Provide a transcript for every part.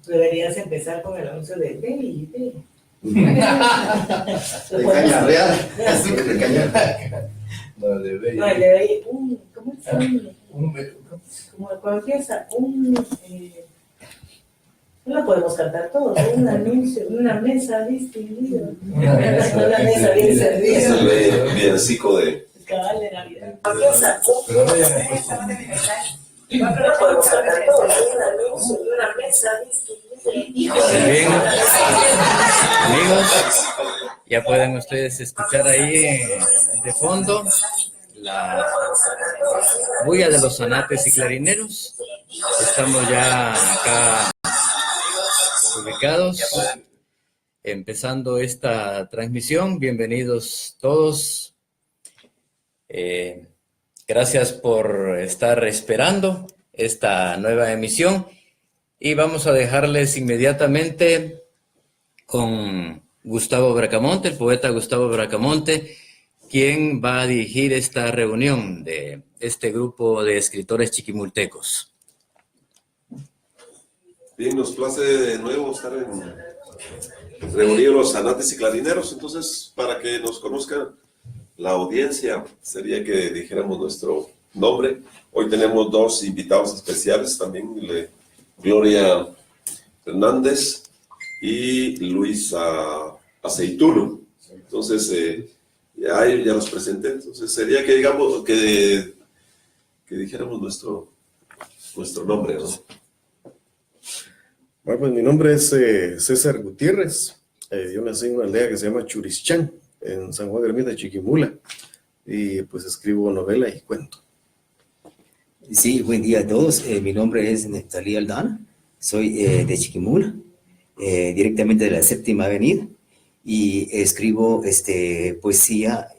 Deberías empezar con el anuncio de Baby. De caña real. De caña real. No, de Baby. No, el de Baby, ¿cómo es? Como cuando empieza, no lo podemos cantar todos, un anuncio, una mesa distinguida. Una mesa bien servida. Es el villancico de... Cabal de Navidad. Pero no ya No podemos cantar todos, un anuncio, una mesa distinguida. Bien, amigos, ya pueden ustedes escuchar ahí de fondo la bulla de los zanates y clarineros. Estamos ya acá ubicados, empezando esta transmisión. Bienvenidos todos. Gracias por estar esperando esta nueva emisión y vamos a dejarles inmediatamente con Gustavo Bracamonte, el poeta Gustavo Bracamonte, quien va a dirigir esta reunión de este grupo de escritores chiquimultecos. Bien, nos place de nuevo estar reunidos los zanates y clarineros. Entonces, para que nos conozcan la audiencia, sería que dijéramos nuestro nombre. Hoy tenemos dos invitados especiales también, Gloria Hernández y Luis Aceituno. Entonces, ya los presenté. Entonces, sería que digamos que dijéramos nuestro nombre, ¿no? Bueno, pues mi nombre es César Gutiérrez. Yo nací en una aldea que se llama Churischán, en San Juan Ermita, Chiquimula. Y pues escribo novela y cuento. Sí, buen día a todos. Mi nombre es Neftalí Aldana. Soy de Chiquimula, directamente de la Séptima Avenida. Y escribo poesía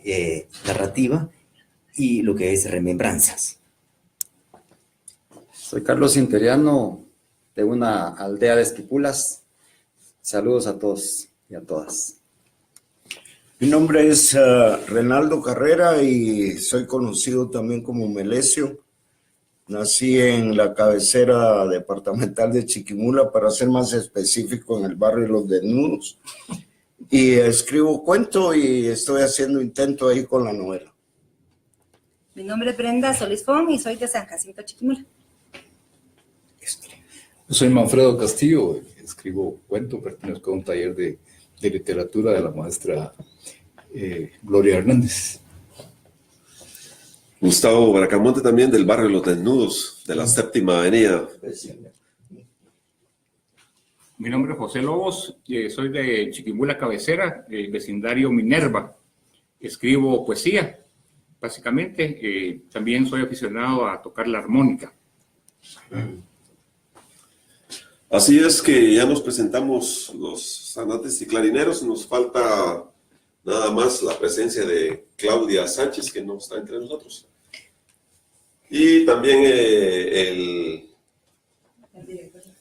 narrativa y lo que es remembranzas. Soy Carlos Interiano, de una aldea de Esquipulas. Saludos a todos y a todas. Mi nombre es Renaldo Carrera y soy conocido también como Melesio. Nací en la cabecera departamental de Chiquimula, para ser más específico, en el barrio Los Desnudos. Y escribo cuento y estoy haciendo intento ahí con la novela. Mi nombre es Brenda Solís Fon y soy de San Jacinto, Chiquimula. Yo soy Manfredo Castillo, escribo cuento, pertenezco a un taller de literatura de la maestra Gloria Hernández. Gustavo Bracamonte también, del barrio Los Desnudos, de la Séptima Avenida. Mi nombre es José Lobos, soy de Chiquimula Cabecera, del vecindario Minerva. Escribo poesía, básicamente. También soy aficionado a tocar la armónica. Así es que ya nos presentamos los zanates y clarineros. Nos falta nada más la presencia de Claudia Sánchez, que no está entre nosotros. Y también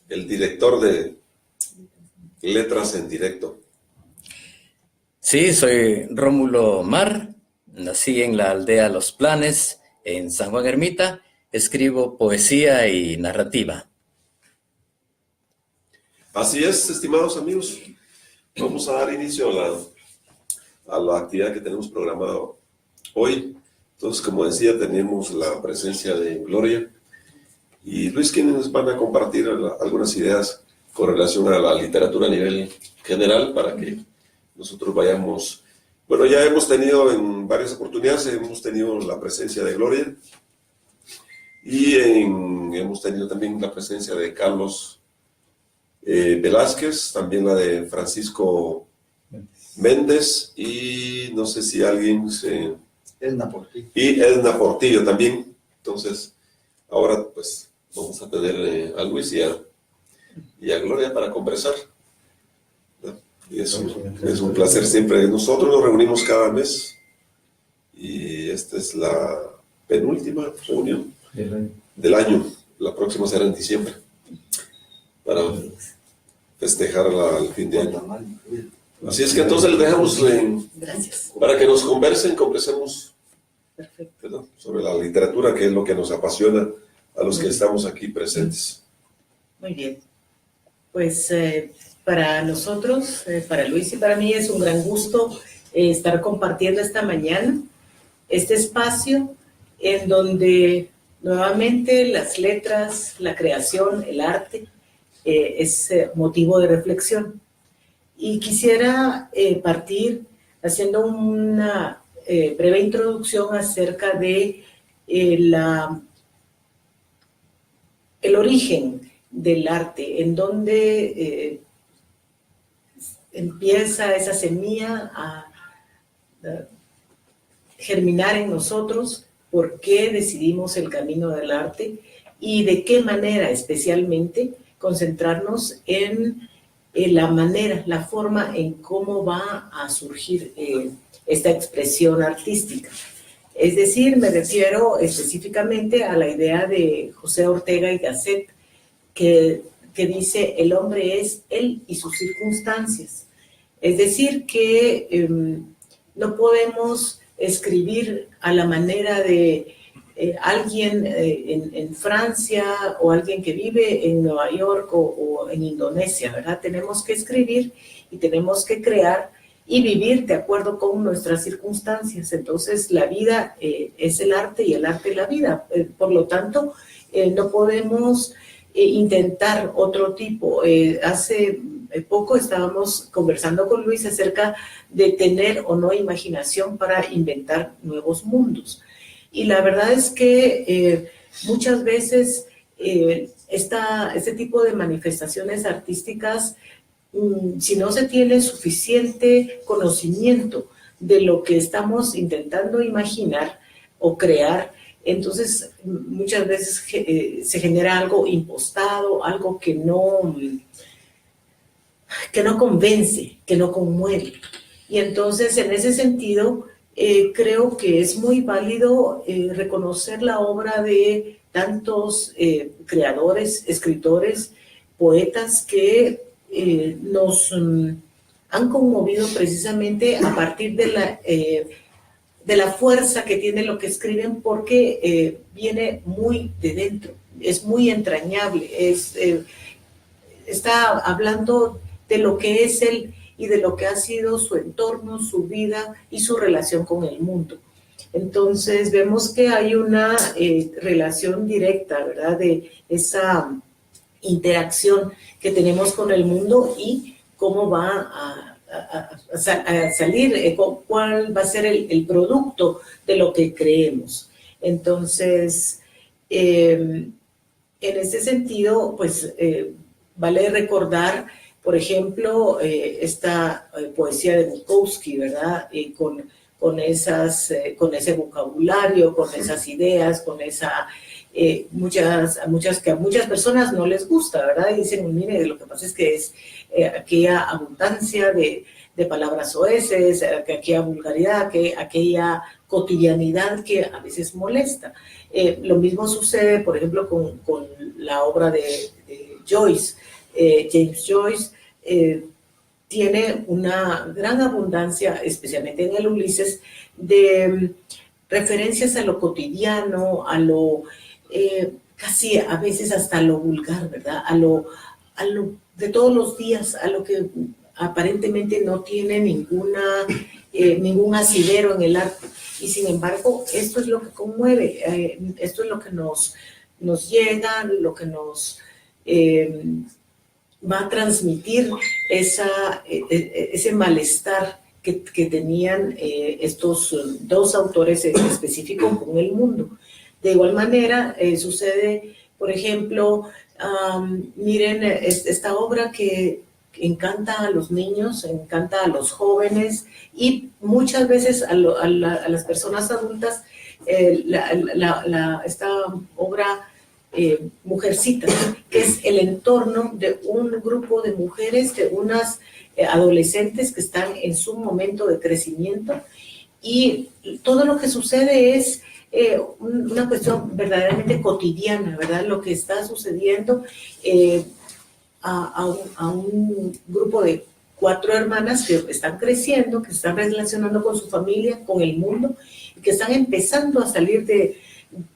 el director de Letras en Directo. Sí, soy Rómulo Mar, nací en la aldea Los Planes, en San Juan Ermita. Escribo poesía y narrativa. Así es, estimados amigos. Vamos a dar inicio a la actividad que tenemos programada hoy. Entonces, como decía, tenemos la presencia de Gloria y Luis, quienes van a compartir algunas ideas con relación a la literatura a nivel general, para que nosotros vayamos. Bueno, ya hemos tenido en varias oportunidades, hemos tenido la presencia de Gloria y hemos tenido también la presencia de Carlos Velázquez, también la de Francisco Méndez y no sé si alguien Edna Portillo. Y Edna Portillo también. Entonces, ahora pues vamos a tener a Luis y a Gloria para conversar. Y es un placer siempre. Nosotros nos reunimos cada mes y esta es la penúltima reunión del año. La próxima será en diciembre, para festejar el fin de año. Así es que entonces les dejamos para que nos conversemos sobre la literatura, que es lo que nos apasiona a los que estamos aquí presentes. Muy bien. Pues para nosotros, para Luis y para mí es un gran gusto estar compartiendo esta mañana este espacio en donde nuevamente las letras, la creación, el arte es motivo de reflexión. Y quisiera partir haciendo una breve introducción acerca de el origen del arte, en donde empieza esa semilla a germinar en nosotros, por qué decidimos el camino del arte y de qué manera especialmente concentrarnos en la manera, la forma en cómo va a surgir esta expresión artística. Es decir, me refiero específicamente a la idea de José Ortega y Gasset, que dice: el hombre es él y sus circunstancias. Es decir, que no podemos escribir a la manera de alguien en Francia o alguien que vive en Nueva York o en Indonesia, ¿verdad? Tenemos que escribir y tenemos que crear y vivir de acuerdo con nuestras circunstancias. Entonces, la vida es el arte y el arte es la vida. Por lo tanto, no podemos intentar otro tipo. Hace poco estábamos conversando con Luis acerca de tener o no imaginación para inventar nuevos mundos. Y la verdad es que muchas veces este tipo de manifestaciones artísticas, si no se tiene suficiente conocimiento de lo que estamos intentando imaginar o crear, entonces muchas veces se genera algo impostado, algo que no convence, que no conmueve. Y entonces, en ese sentido, creo que es muy válido reconocer la obra de tantos creadores, escritores, poetas que nos han conmovido precisamente a partir de la fuerza que tiene lo que escriben, porque viene muy de dentro, es muy entrañable, está hablando de lo que es él y de lo que ha sido su entorno, su vida y su relación con el mundo. Entonces vemos que hay una relación directa, ¿verdad?, de esa interacción que tenemos con el mundo y cómo va a salir, cuál va a ser el producto de lo que creemos. Entonces, en ese sentido, pues vale recordar, por ejemplo, esta poesía de Bukowski, ¿verdad? Con ese vocabulario, con esas ideas, con esa que a muchas personas no les gusta, ¿verdad? Y dicen, mire, lo que pasa es que es aquella abundancia de palabras soeces, aquella vulgaridad, aquella cotidianidad que a veces molesta. Lo mismo sucede, por ejemplo, con la obra de Joyce. James Joyce tiene una gran abundancia, especialmente en el Ulises, de referencias a lo cotidiano, a lo casi a veces hasta a lo vulgar, ¿verdad? A lo de todos los días, a lo que aparentemente no tiene ningún asidero en el arte. Y sin embargo, esto es lo que conmueve, esto es lo que nos llega, lo que nos va a transmitir ese malestar que tenían estos dos autores específicos con el mundo. De igual manera, sucede, por ejemplo, miren esta obra que encanta a los niños, encanta a los jóvenes y muchas veces a las personas adultas, esta obra Mujercita, que es el entorno de un grupo de mujeres, de unas adolescentes que están en su momento de crecimiento, y todo lo que sucede es una cuestión verdaderamente cotidiana, ¿verdad? Lo que está sucediendo a un grupo de 4 hermanas que están creciendo, que están relacionando con su familia, con el mundo, y que están empezando a salir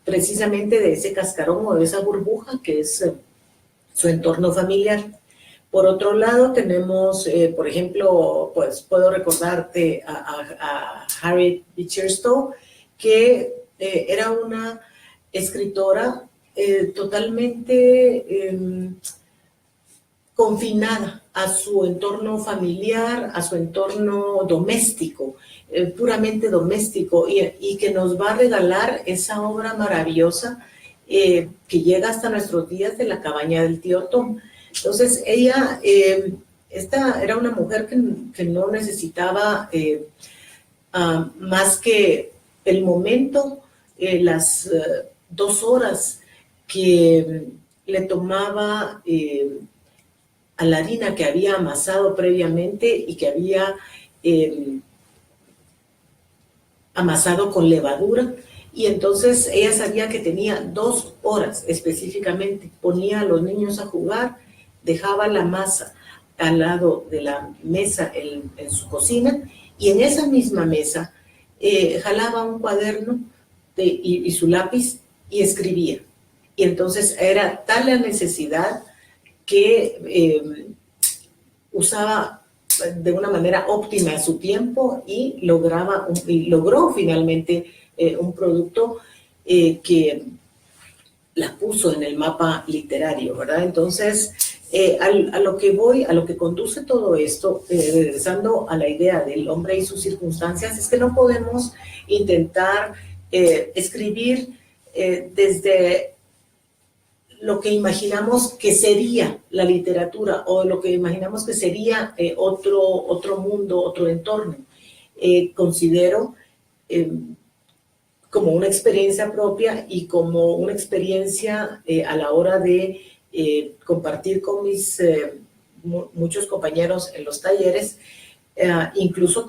precisamente de ese cascarón o de esa burbuja que es su entorno familiar. Por otro lado, tenemos, por ejemplo, pues puedo recordarte a Harriet Beecher Stowe, que era una escritora totalmente confinada a su entorno familiar, a su entorno doméstico, puramente doméstico, y que nos va a regalar esa obra maravillosa que llega hasta nuestros días, de La cabaña del tío Tom. Entonces, ella, esta era una mujer que no necesitaba más que el momento, las 2 horas que le tomaba a la harina que había amasado previamente y que había amasado con levadura. Y entonces ella sabía que tenía 2 horas específicamente. Ponía a los niños a jugar, dejaba la masa al lado de la mesa en su cocina, y en esa misma mesa jalaba un cuaderno y su lápiz y escribía. Y entonces era tal la necesidad que usaba de una manera óptima su tiempo y logró finalmente un producto que la puso en el mapa literario, ¿verdad? Entonces, a lo que conduce todo esto, regresando a la idea del hombre y sus circunstancias, es que no podemos intentar escribir desde lo que imaginamos que sería la literatura, o lo que imaginamos que sería otro mundo, otro entorno. Considero como una experiencia propia y como una experiencia a la hora de compartir con mis muchos compañeros en los talleres, incluso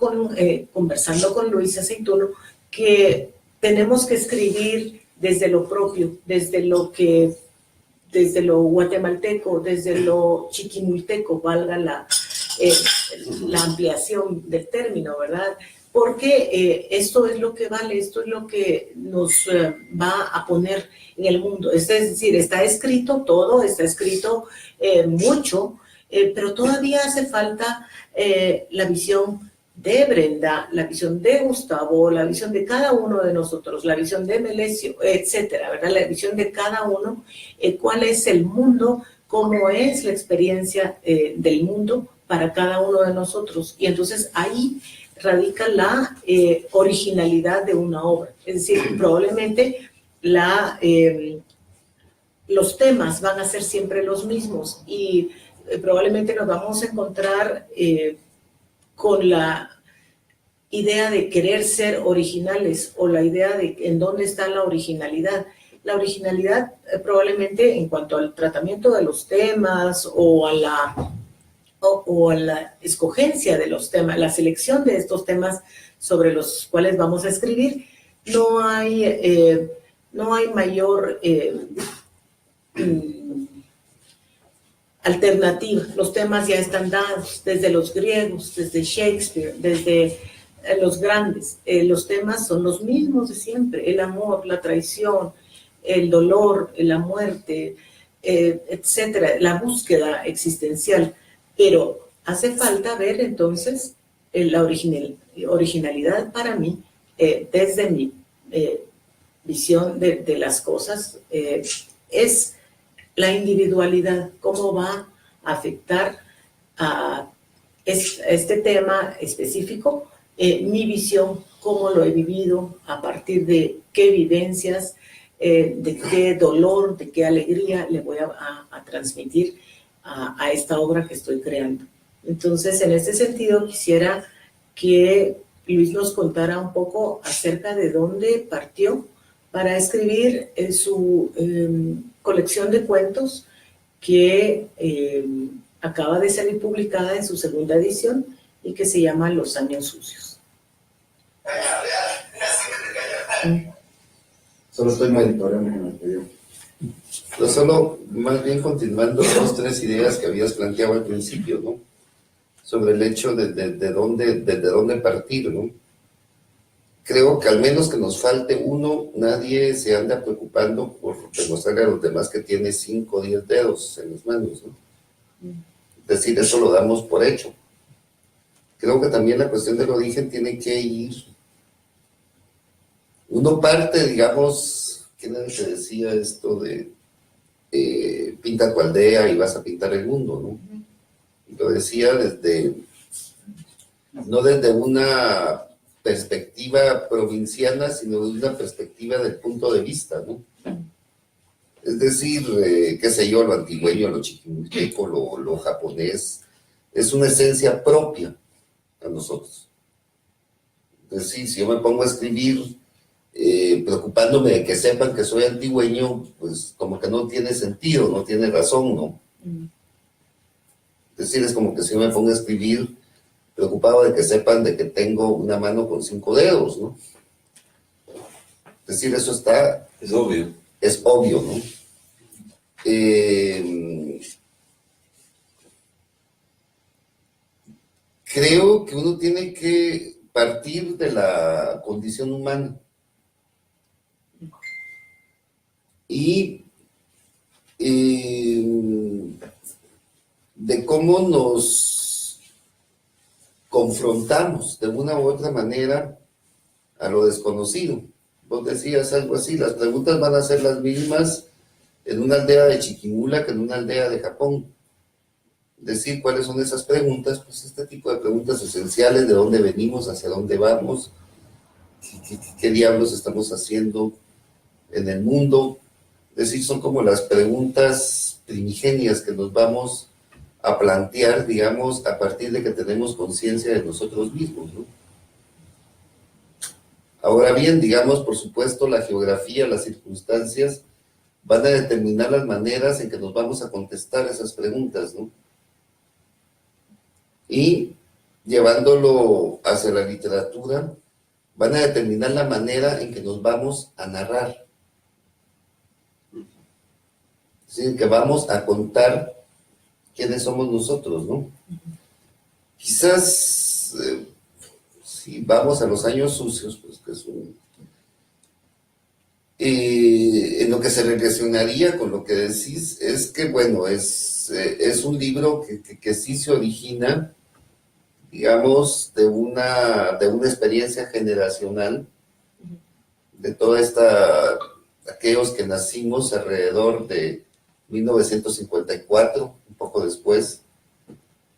conversando con Luis Aceituno, que tenemos que escribir desde lo propio, desde lo guatemalteco, desde lo chiquimulteco, valga la ampliación del término, ¿verdad? Porque esto es lo que vale, esto es lo que nos va a poner en el mundo. Es decir, está escrito todo, está escrito mucho, pero todavía hace falta la visión de Brenda, la visión de Gustavo, la visión de cada uno de nosotros, la visión de Melesio, etcétera, ¿verdad? La visión de cada uno, cuál es el mundo, cómo es la experiencia del mundo para cada uno de nosotros. Y entonces ahí radica la originalidad de una obra. Es decir, probablemente los temas van a ser siempre los mismos, y probablemente nos vamos a encontrar con la idea de querer ser originales, o la idea de en dónde está la originalidad. La originalidad probablemente en cuanto al tratamiento de los temas, o a la escogencia de los temas, la selección de estos temas sobre los cuales vamos a escribir, no hay mayor alternativa. Los temas ya están dados desde los griegos, desde Shakespeare, desde los grandes. Los temas son los mismos de siempre: el amor, la traición, el dolor, la muerte, etcétera, la búsqueda existencial. Pero hace falta ver entonces la originalidad para mí, desde mi visión de las cosas, es la individualidad, cómo va a afectar a este tema específico, mi visión, cómo lo he vivido, a partir de qué vivencias, de qué dolor, de qué alegría le voy a transmitir a esta obra que estoy creando. Entonces, en este sentido, quisiera que Luis nos contara un poco acerca de dónde partió para escribir su colección de cuentos, que acaba de salir publicada en su segunda edición y que se llama Los años sucios. Solo estoy monitoreando con el video. Pues solo, más bien continuando 2 o 3 ideas que habías planteado al principio, ¿no? Sobre el hecho desde dónde partir, ¿no? Creo que al menos que nos falte uno, nadie se anda preocupando por demostrarle a los demás que tiene 5 o 10 dedos en las manos, ¿no? Es decir, eso lo damos por hecho. Creo que también la cuestión del origen tiene que ir. Uno parte, digamos, ¿quién era el que decía esto de pinta tu aldea y vas a pintar el mundo, ¿no? Y lo decía no desde una perspectiva provinciana, sino desde una perspectiva del punto de vista, ¿no? Es decir, qué sé yo, lo antigüeño, lo chiquimulteco, lo japonés, es una esencia propia a nosotros. Es decir, si yo me pongo a escribir preocupándome de que sepan que soy antigüeño, pues como que no tiene sentido, no tiene razón, ¿no? Es decir, es como que si yo me pongo a escribir preocupado de que sepan de que tengo una mano con 5 dedos, ¿no? Es decir, eso está... Es obvio. Es obvio, ¿no? Creo que uno tiene que partir de la condición humana y de cómo nos confrontamos de una u otra manera a lo desconocido. Vos decías algo así, las preguntas van a ser las mismas en una aldea de Chiquimula que en una aldea de Japón. Decir cuáles son esas preguntas, pues este tipo de preguntas esenciales, de dónde venimos, hacia dónde vamos, qué diablos estamos haciendo en el mundo. Es decir, son como las preguntas primigenias que nos vamos a plantear, digamos, a partir de que tenemos conciencia de nosotros mismos, ¿no? Ahora bien, digamos, por supuesto, la geografía, las circunstancias van a determinar las maneras en que nos vamos a contestar esas preguntas, ¿no? Y llevándolo hacia la literatura, van a determinar la manera en que nos vamos a narrar. Es decir, que vamos a contar quiénes somos nosotros, ¿no? Quizás... si vamos a los años sucios, pues que es en lo que se relacionaría con lo que decís, es que, bueno, es un libro que sí se origina, digamos, de una experiencia generacional, de toda aquellos que nacimos alrededor de 1954, un poco después,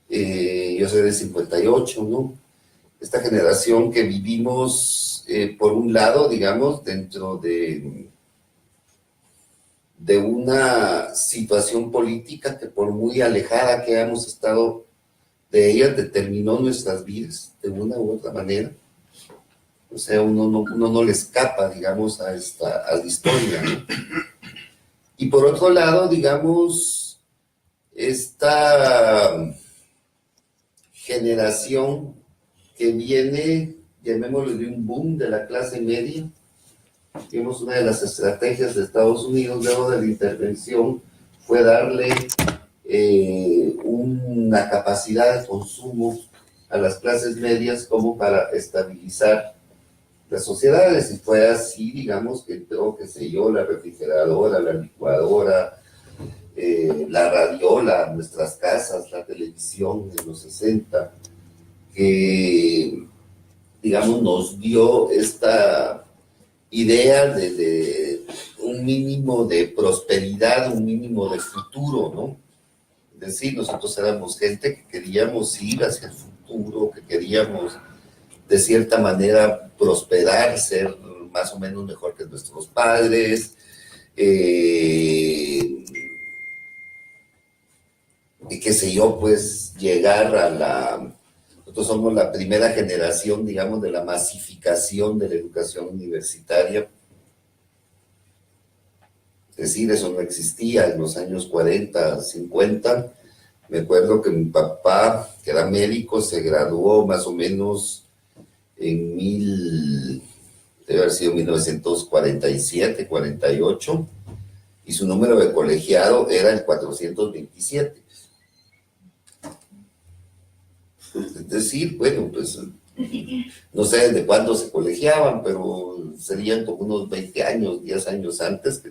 yo soy de 58, ¿no? Esta generación que vivimos, por un lado, digamos, dentro de una situación política que por muy alejada que hayamos estado de ella, determinó nuestras vidas de una u otra manera. O sea, uno no le escapa, digamos, a la historia, ¿no? Y por otro lado, digamos, esta generación que viene, llamémoslo, de un boom de la clase media. Digamos, una de las estrategias de Estados Unidos luego de la intervención fue darle una capacidad de consumo a las clases medias como para estabilizar las sociedades, y fue así, digamos, que entró, qué sé yo, la refrigeradora, la licuadora, la radiola, nuestras casas, la televisión en los 60, que, digamos, nos dio esta idea de un mínimo de prosperidad, un mínimo de futuro, ¿no? Es decir, nosotros éramos gente que queríamos ir hacia el futuro, que queríamos, de cierta manera, prosperar, ser más o menos mejor que nuestros padres, y qué sé yo, pues, llegar a nosotros somos la primera generación, digamos, de la masificación de la educación universitaria. Es decir, eso no existía en los años 40, 50. Me acuerdo que mi papá, que era médico, se graduó más o menos en debe haber sido 1947, 48, y su número de colegiado era el 427. Es decir, bueno, pues no sé desde cuándo se colegiaban, pero serían como unos 20 años, 10 años antes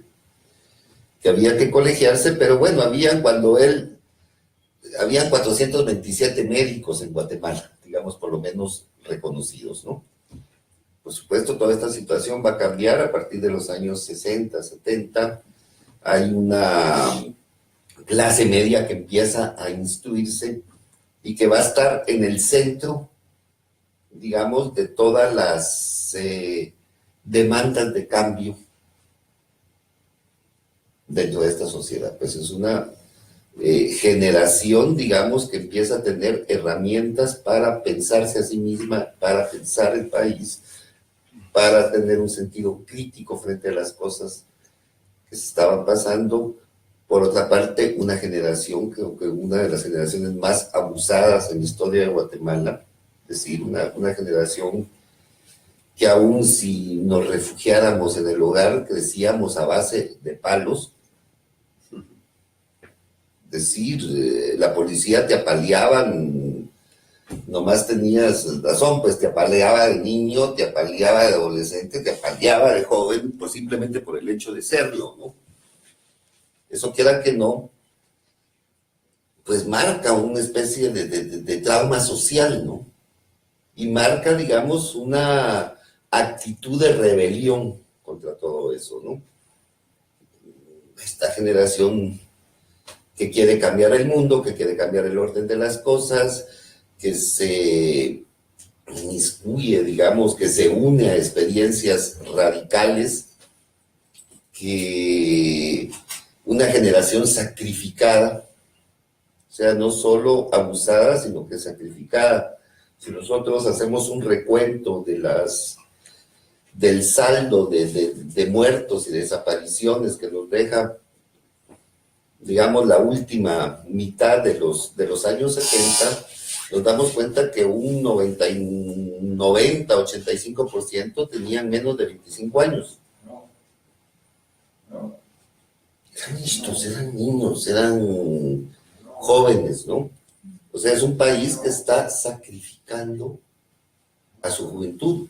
que había que colegiarse, pero bueno, había cuando él habían 427 médicos en Guatemala, digamos, por lo menos reconocidos, ¿no? Por supuesto, toda esta situación va a cambiar a partir de los años 60, 70. Hay una clase media que empieza a instruirse y que va a estar en el centro, digamos, de todas las demandas de cambio dentro de esta sociedad. Pues es una generación, digamos, que empieza a tener herramientas para pensarse a sí misma, para pensar el país, para tener un sentido crítico frente a las cosas que se estaban pasando. Por otra parte, una generación, creo que una de las generaciones más abusadas en la historia de Guatemala, es decir, una generación que aún si nos refugiáramos en el hogar, crecíamos a base de palos. Es decir, la policía te apaleaban, nomás tenías razón, pues te apaleaba de niño, te apaleaba de adolescente, te apaleaba de joven, pues simplemente por el hecho de serlo, ¿no? Eso, quiera que no, pues marca una especie de trauma social, ¿no? Y marca, digamos, una actitud de rebelión contra todo eso, ¿no? Esta generación que quiere cambiar el mundo, que quiere cambiar el orden de las cosas, que se inmiscuye, digamos, que se une a experiencias radicales, que una generación sacrificada, o sea, no solo abusada, sino que sacrificada. Si nosotros hacemos un recuento del saldo de muertos y desapariciones que nos deja, digamos, la última mitad de los años 70, nos damos cuenta que un 85% tenían menos de 25 años. Eran listos, eran niños, eran jóvenes, ¿no? O sea, es un país que está sacrificando a su juventud.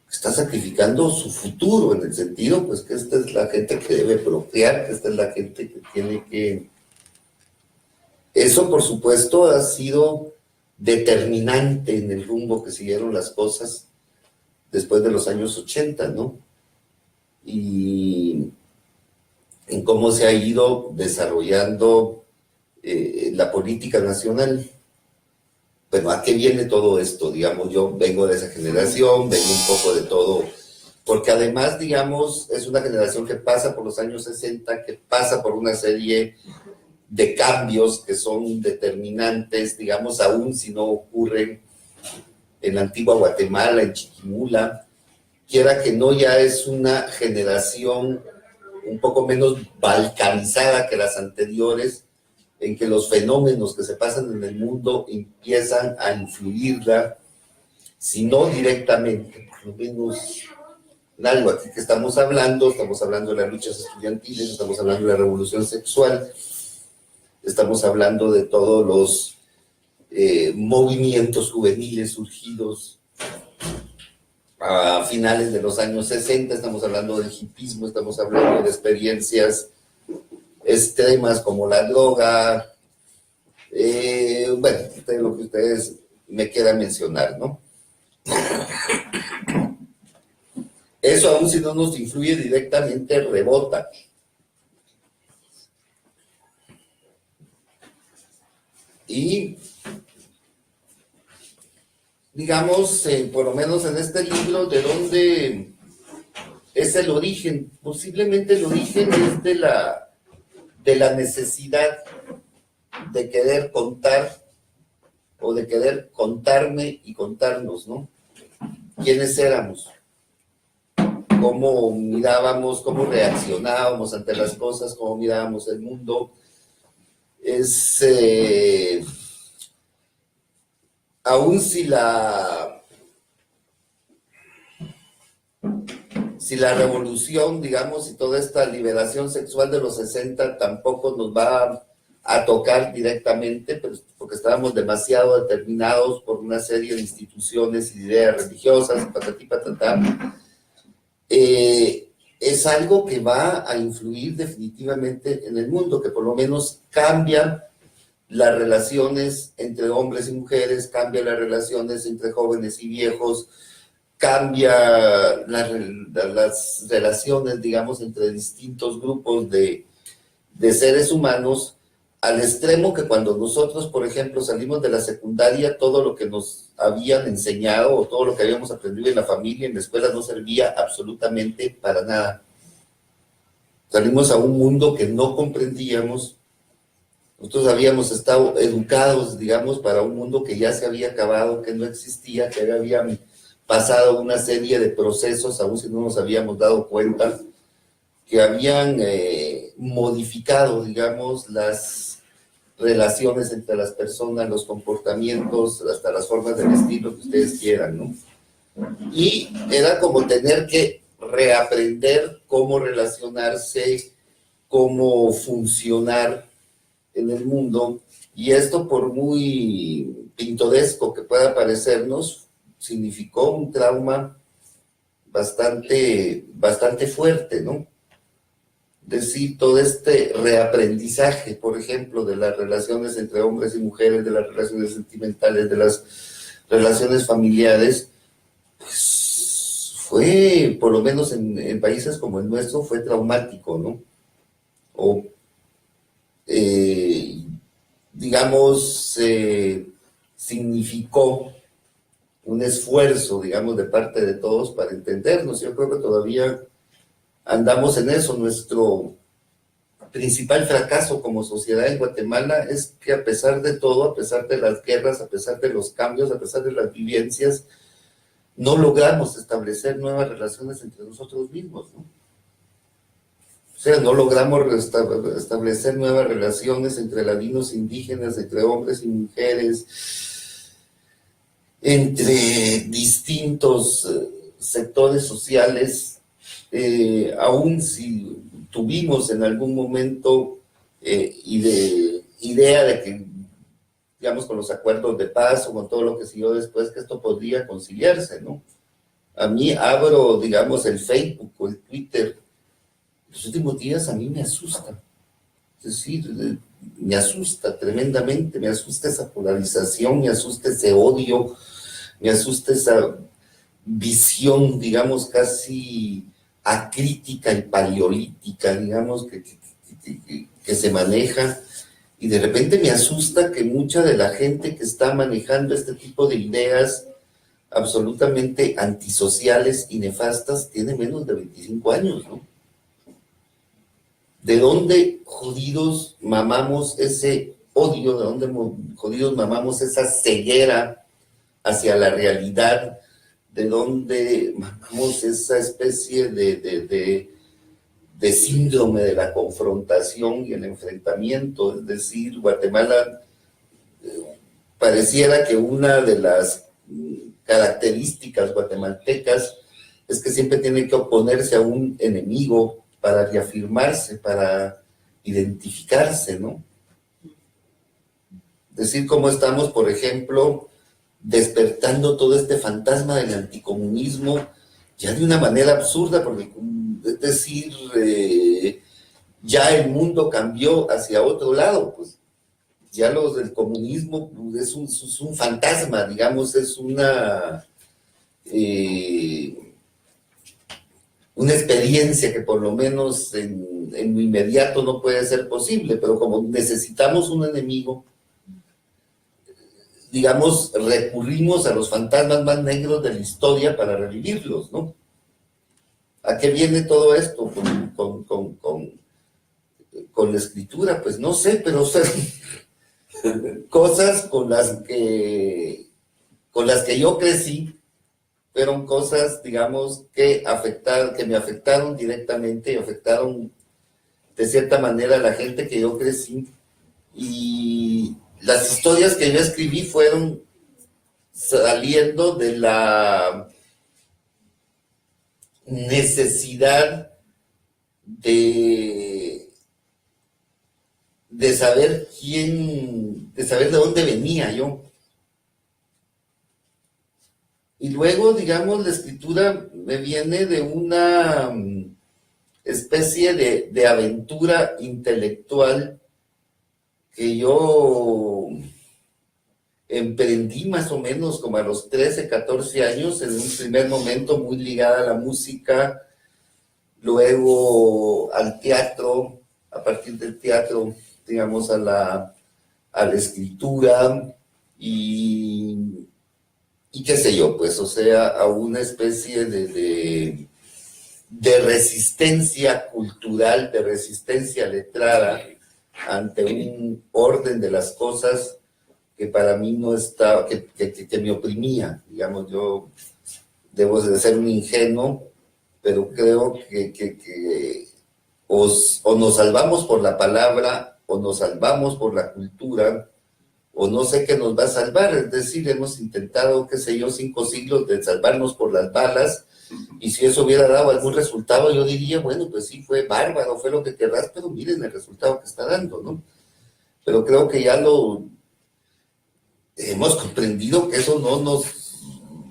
Está sacrificando su futuro, en el sentido, pues, que esta es la gente que debe procrear, que esta es la gente que tiene que... Eso, por supuesto, ha sido determinante en el rumbo que siguieron las cosas después de los años 80, ¿no? Y en cómo se ha ido desarrollando la política nacional. Bueno, ¿a qué viene todo esto? Digamos, yo vengo de esa generación, vengo un poco de todo, porque además, digamos, es una generación que pasa por los años 60, que pasa por una serie de cambios que son determinantes, digamos, aún si no ocurren en la antigua Guatemala, en Chiquimula, quiera que no, ya es una generación un poco menos balcanizada que las anteriores, en que los fenómenos que se pasan en el mundo empiezan a influirla, si no directamente, por lo menos en algo aquí que estamos hablando de las luchas estudiantiles, estamos hablando de la revolución sexual, estamos hablando de todos los movimientos juveniles surgidos a finales de los años 60, estamos hablando del hipismo, estamos hablando de experiencias extremas como la droga, bueno, lo que ustedes me quieran mencionar, ¿no? Eso, aún si no nos influye directamente, rebota. Y, digamos, por lo menos en este libro, ¿de dónde es el origen? Posiblemente el origen es de la necesidad de querer contar o de querer contarme y contarnos, ¿no? ¿Quiénes éramos? ¿Cómo mirábamos, cómo reaccionábamos ante las cosas, cómo mirábamos el mundo? Aún si la revolución, digamos, y toda esta liberación sexual de los 60 tampoco nos va a tocar directamente, pues, porque estábamos demasiado determinados por una serie de instituciones y ideas religiosas, patatí, patatá. es algo que va a influir definitivamente en el mundo, que por lo menos cambia las relaciones entre hombres y mujeres, cambia las relaciones entre jóvenes y viejos, cambia las relaciones, digamos, entre distintos grupos de seres humanos, al extremo que cuando nosotros, por ejemplo, salimos de la secundaria, todo lo que nos habían enseñado o todo lo que habíamos aprendido en la familia, en la escuela, no servía absolutamente para nada. Salimos a un mundo que no comprendíamos. Nosotros habíamos estado educados, digamos, para un mundo que ya se había acabado, que no existía, que habían pasado una serie de procesos, aún si no nos habíamos dado cuenta, que habían modificado, digamos, las relaciones entre las personas, los comportamientos, hasta las formas de vestir, lo que ustedes quieran, ¿no? Y era como tener que reaprender cómo relacionarse, cómo funcionar en el mundo, y esto, por muy pintoresco que pueda parecernos, significó un trauma bastante fuerte, ¿no? Decir, todo este reaprendizaje, por ejemplo, de las relaciones entre hombres y mujeres, de las relaciones sentimentales, de las relaciones familiares, pues fue, por lo menos en países como el nuestro, fue traumático, ¿no? O, digamos, significó un esfuerzo, digamos, de parte de todos para entendernos. Yo creo que todavía andamos en eso. Nuestro principal fracaso como sociedad en Guatemala es que, a pesar de todo, a pesar de las guerras, a pesar de los cambios, a pesar de las vivencias, no logramos establecer nuevas relaciones entre nosotros mismos, ¿no? O sea, no logramos establecer nuevas relaciones entre ladinos e indígenas, entre hombres y mujeres, entre distintos sectores sociales. Aún si tuvimos en algún momento idea de que, digamos, con los acuerdos de paz o con todo lo que siguió después, que esto podría conciliarse, ¿no? A mí abro, digamos, el Facebook o el Twitter, los últimos días a mí me asusta. Es decir, me asusta tremendamente, me asusta esa polarización, me asusta ese odio, me asusta esa visión, digamos, casi acrítica y paleolítica, digamos, que se maneja, y de repente me asusta que mucha de la gente que está manejando este tipo de ideas absolutamente antisociales y nefastas tiene menos de 25 años, ¿no? ¿De dónde jodidos mamamos ese odio? ¿De dónde jodidos mamamos esa ceguera hacia la realidad? ¿De dónde mamamos esa especie de síndrome de la confrontación y el enfrentamiento? Es decir, Guatemala pareciera que una de las características guatemaltecas es que siempre tiene que oponerse a un enemigo para reafirmarse, para identificarse, ¿no? Decir cómo estamos, por ejemplo, despertando todo este fantasma del anticomunismo ya de una manera absurda, porque, es decir, ya el mundo cambió hacia otro lado, pues ya los del comunismo es un fantasma, digamos, es una experiencia que por lo menos en lo inmediato no puede ser posible, pero como necesitamos un enemigo, digamos, recurrimos a los fantasmas más negros de la historia para revivirlos, ¿no? ¿A qué viene todo esto con la escritura? Pues no sé, pero son cosas con las que yo crecí, fueron cosas, digamos, que me afectaron directamente y afectaron de cierta manera a la gente que yo crecí. Y las historias que yo escribí fueron saliendo de la necesidad de saber de saber de dónde venía yo. Y luego, digamos, la escritura me viene de una especie de aventura intelectual que yo emprendí más o menos como a los 13, 14 años, en un primer momento muy ligada a la música, luego al teatro, a partir del teatro, digamos, a la escritura y qué sé yo, pues, o sea, a una especie de resistencia cultural, de resistencia letrada ante un orden de las cosas que para mí no estaba, que me oprimía. Digamos, yo debo de ser un ingenuo, pero creo que o nos salvamos por la palabra, o nos salvamos por la cultura, o no sé qué nos va a salvar. Es decir, hemos intentado, qué sé yo, 5 siglos de salvarnos por las balas, y si eso hubiera dado algún resultado, yo diría, bueno, pues sí, fue bárbaro, fue lo que querrás, pero miren el resultado que está dando, ¿no? Pero creo que ya lo hemos comprendido, que eso no nos...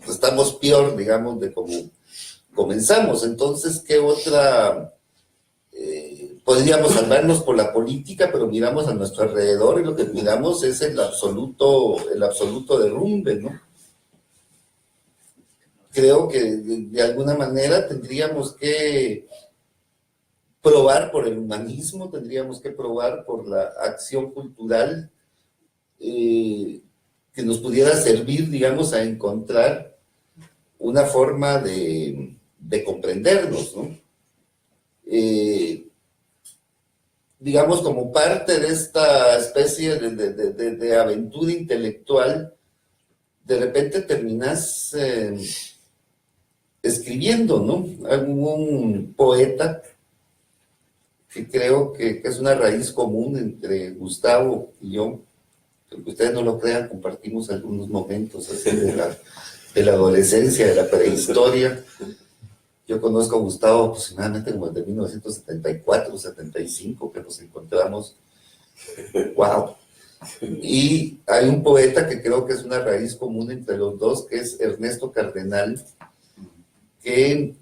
estamos peor, digamos, de cómo comenzamos. Entonces, ¿qué otra...? Podríamos salvarnos por la política, pero miramos a nuestro alrededor y lo que miramos es el absoluto derrumbe, ¿no? Creo que de alguna manera tendríamos que probar por el humanismo, tendríamos que probar por la acción cultural que nos pudiera servir, digamos, a encontrar una forma de comprendernos, ¿no? Digamos, como parte de esta especie de aventura intelectual, de repente terminas escribiendo, ¿no? Algún poeta, que creo que es una raíz común entre Gustavo y yo, aunque ustedes no lo crean, compartimos algunos momentos así de la adolescencia, de la prehistoria. Yo conozco a Gustavo aproximadamente como desde 1974, 75, que nos encontramos. ¡Wow! Y hay un poeta que creo que es una raíz común entre los dos, que es Ernesto Cardenal, que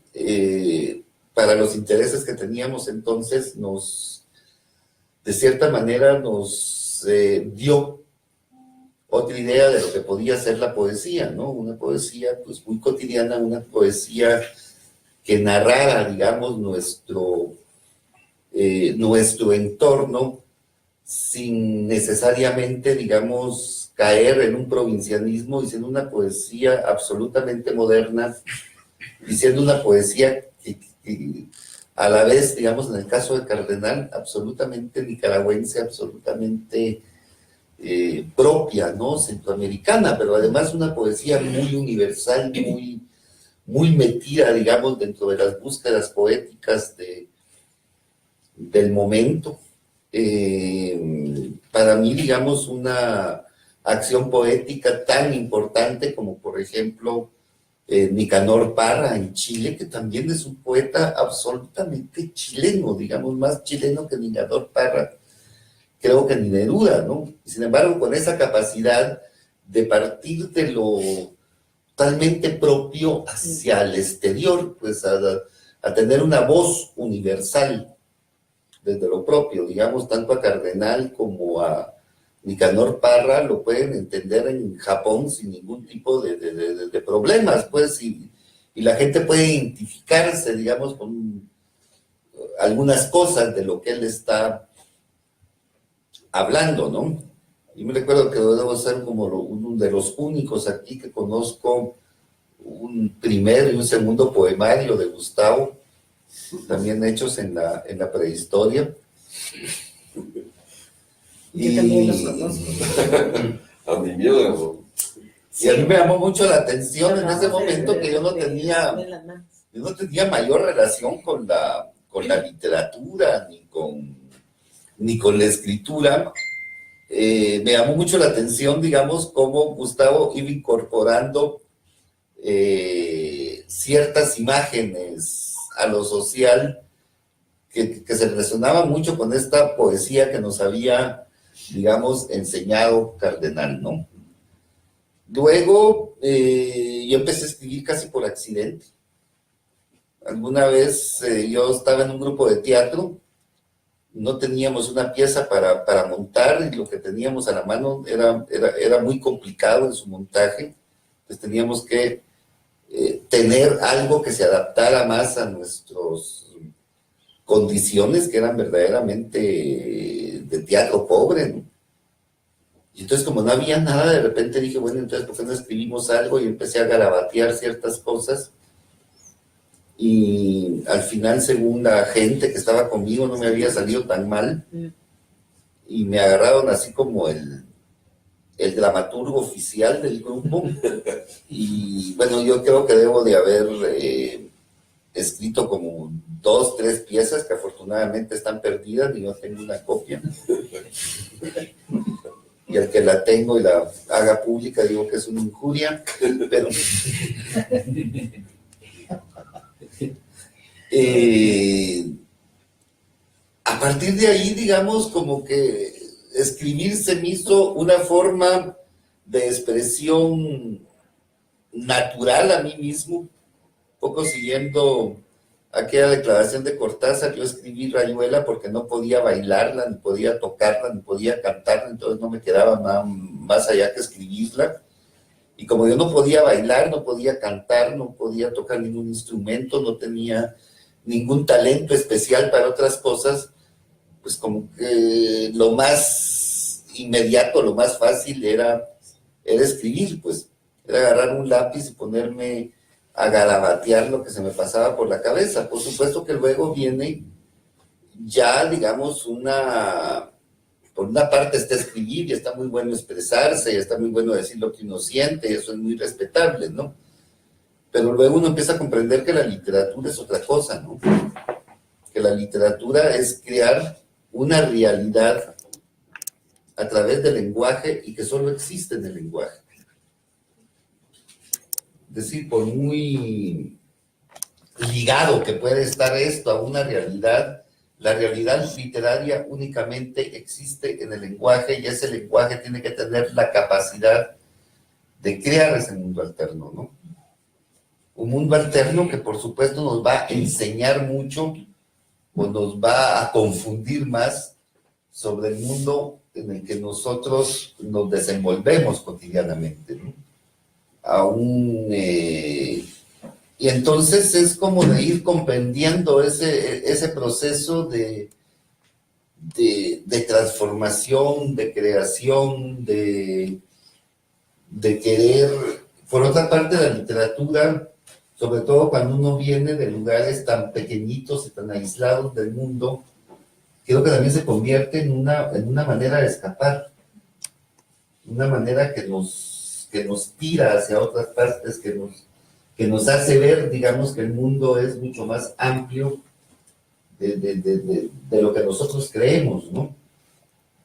para los intereses que teníamos entonces de cierta manera nos dio otra idea de lo que podía ser la poesía, ¿no? Una poesía pues muy cotidiana, una poesía que narrara, digamos, nuestro entorno sin necesariamente, digamos, caer en un provincianismo y siendo una poesía absolutamente moderna y siendo una poesía que a la vez, digamos, en el caso de Cardenal, absolutamente nicaragüense, absolutamente propia, ¿no? Centroamericana, pero además una poesía muy universal, muy metida, digamos, dentro de las búsquedas poéticas del momento. Para mí, digamos, una acción poética tan importante como, por ejemplo, Nicanor Parra en Chile, que también es un poeta absolutamente chileno, digamos, más chileno que Nicanor Parra, creo que ni de duda, ¿no? Sin embargo, con esa capacidad de partir de lo totalmente propio hacia el exterior, pues a tener una voz universal desde lo propio, digamos, tanto a Cardenal como a Nicanor Parra lo pueden entender en Japón sin ningún tipo de problemas, pues, y la gente puede identificarse, digamos, con algunas cosas de lo que él está hablando, ¿no? Yo me recuerdo que debo ser como uno de los únicos aquí que conozco un primer y un segundo poemario de Gustavo, también hechos en la prehistoria. Yo también los conozco. A mi miedo. Y a mí me llamó mucho la atención en ese momento que yo no tenía mayor relación con la literatura ni con la escritura. Me llamó mucho la atención, digamos, cómo Gustavo iba incorporando ciertas imágenes a lo social que se relacionaban mucho con esta poesía que nos había, digamos, enseñado Cardenal, ¿no? Luego yo empecé a escribir casi por accidente. Alguna vez yo estaba en un grupo de teatro, no teníamos una pieza para montar y lo que teníamos a la mano era muy complicado en su montaje, pues teníamos que tener algo que se adaptara más a nuestras condiciones, que eran verdaderamente de teatro pobre, ¿no? Y entonces, como no había nada, de repente dije, bueno, entonces, ¿por qué no escribimos algo? Y empecé a garabatear ciertas cosas. Y al final, según la gente que estaba conmigo, no me había salido tan mal. Y me agarraron así como el dramaturgo oficial del grupo. Y bueno, yo creo que debo de haber escrito como 2, 3 piezas que afortunadamente están perdidas y no tengo una copia. Y al que la tengo y la haga pública digo que es una injuria, pero a partir de ahí, digamos, como que escribir se me hizo una forma de expresión natural a mí mismo, un poco siguiendo aquella declaración de Cortázar. Yo escribí Rayuela porque no podía bailarla, ni podía tocarla, ni podía cantarla, entonces no me quedaba nada más allá que escribirla. Y como yo no podía bailar, no podía cantar, no podía tocar ningún instrumento, no tenía ningún talento especial para otras cosas, pues como que lo más inmediato, lo más fácil era escribir, pues era agarrar un lápiz y ponerme a garabatear lo que se me pasaba por la cabeza. Por supuesto que luego viene ya, digamos, por una parte está escribir y está muy bueno expresarse y está muy bueno decir lo que uno siente y eso es muy respetable, ¿no? Pero luego uno empieza a comprender que la literatura es otra cosa, ¿no? Que la literatura es crear una realidad a través del lenguaje y que solo existe en el lenguaje. Es decir, por muy ligado que puede estar esto a una realidad, la realidad literaria únicamente existe en el lenguaje y ese lenguaje tiene que tener la capacidad de crear ese mundo alterno, ¿no? Un mundo alterno que por supuesto nos va a enseñar mucho o nos va a confundir más sobre el mundo en el que nosotros nos desenvolvemos cotidianamente, ¿no? Y entonces es como de ir comprendiendo ese proceso de transformación, de creación, de querer. Por otra parte, la literatura, sobre todo cuando uno viene de lugares tan pequeñitos y tan aislados del mundo, creo que también se convierte en una manera de escapar, una manera que nos tira hacia otras partes, que nos hace ver, digamos, que el mundo es mucho más amplio de lo que nosotros creemos, ¿no?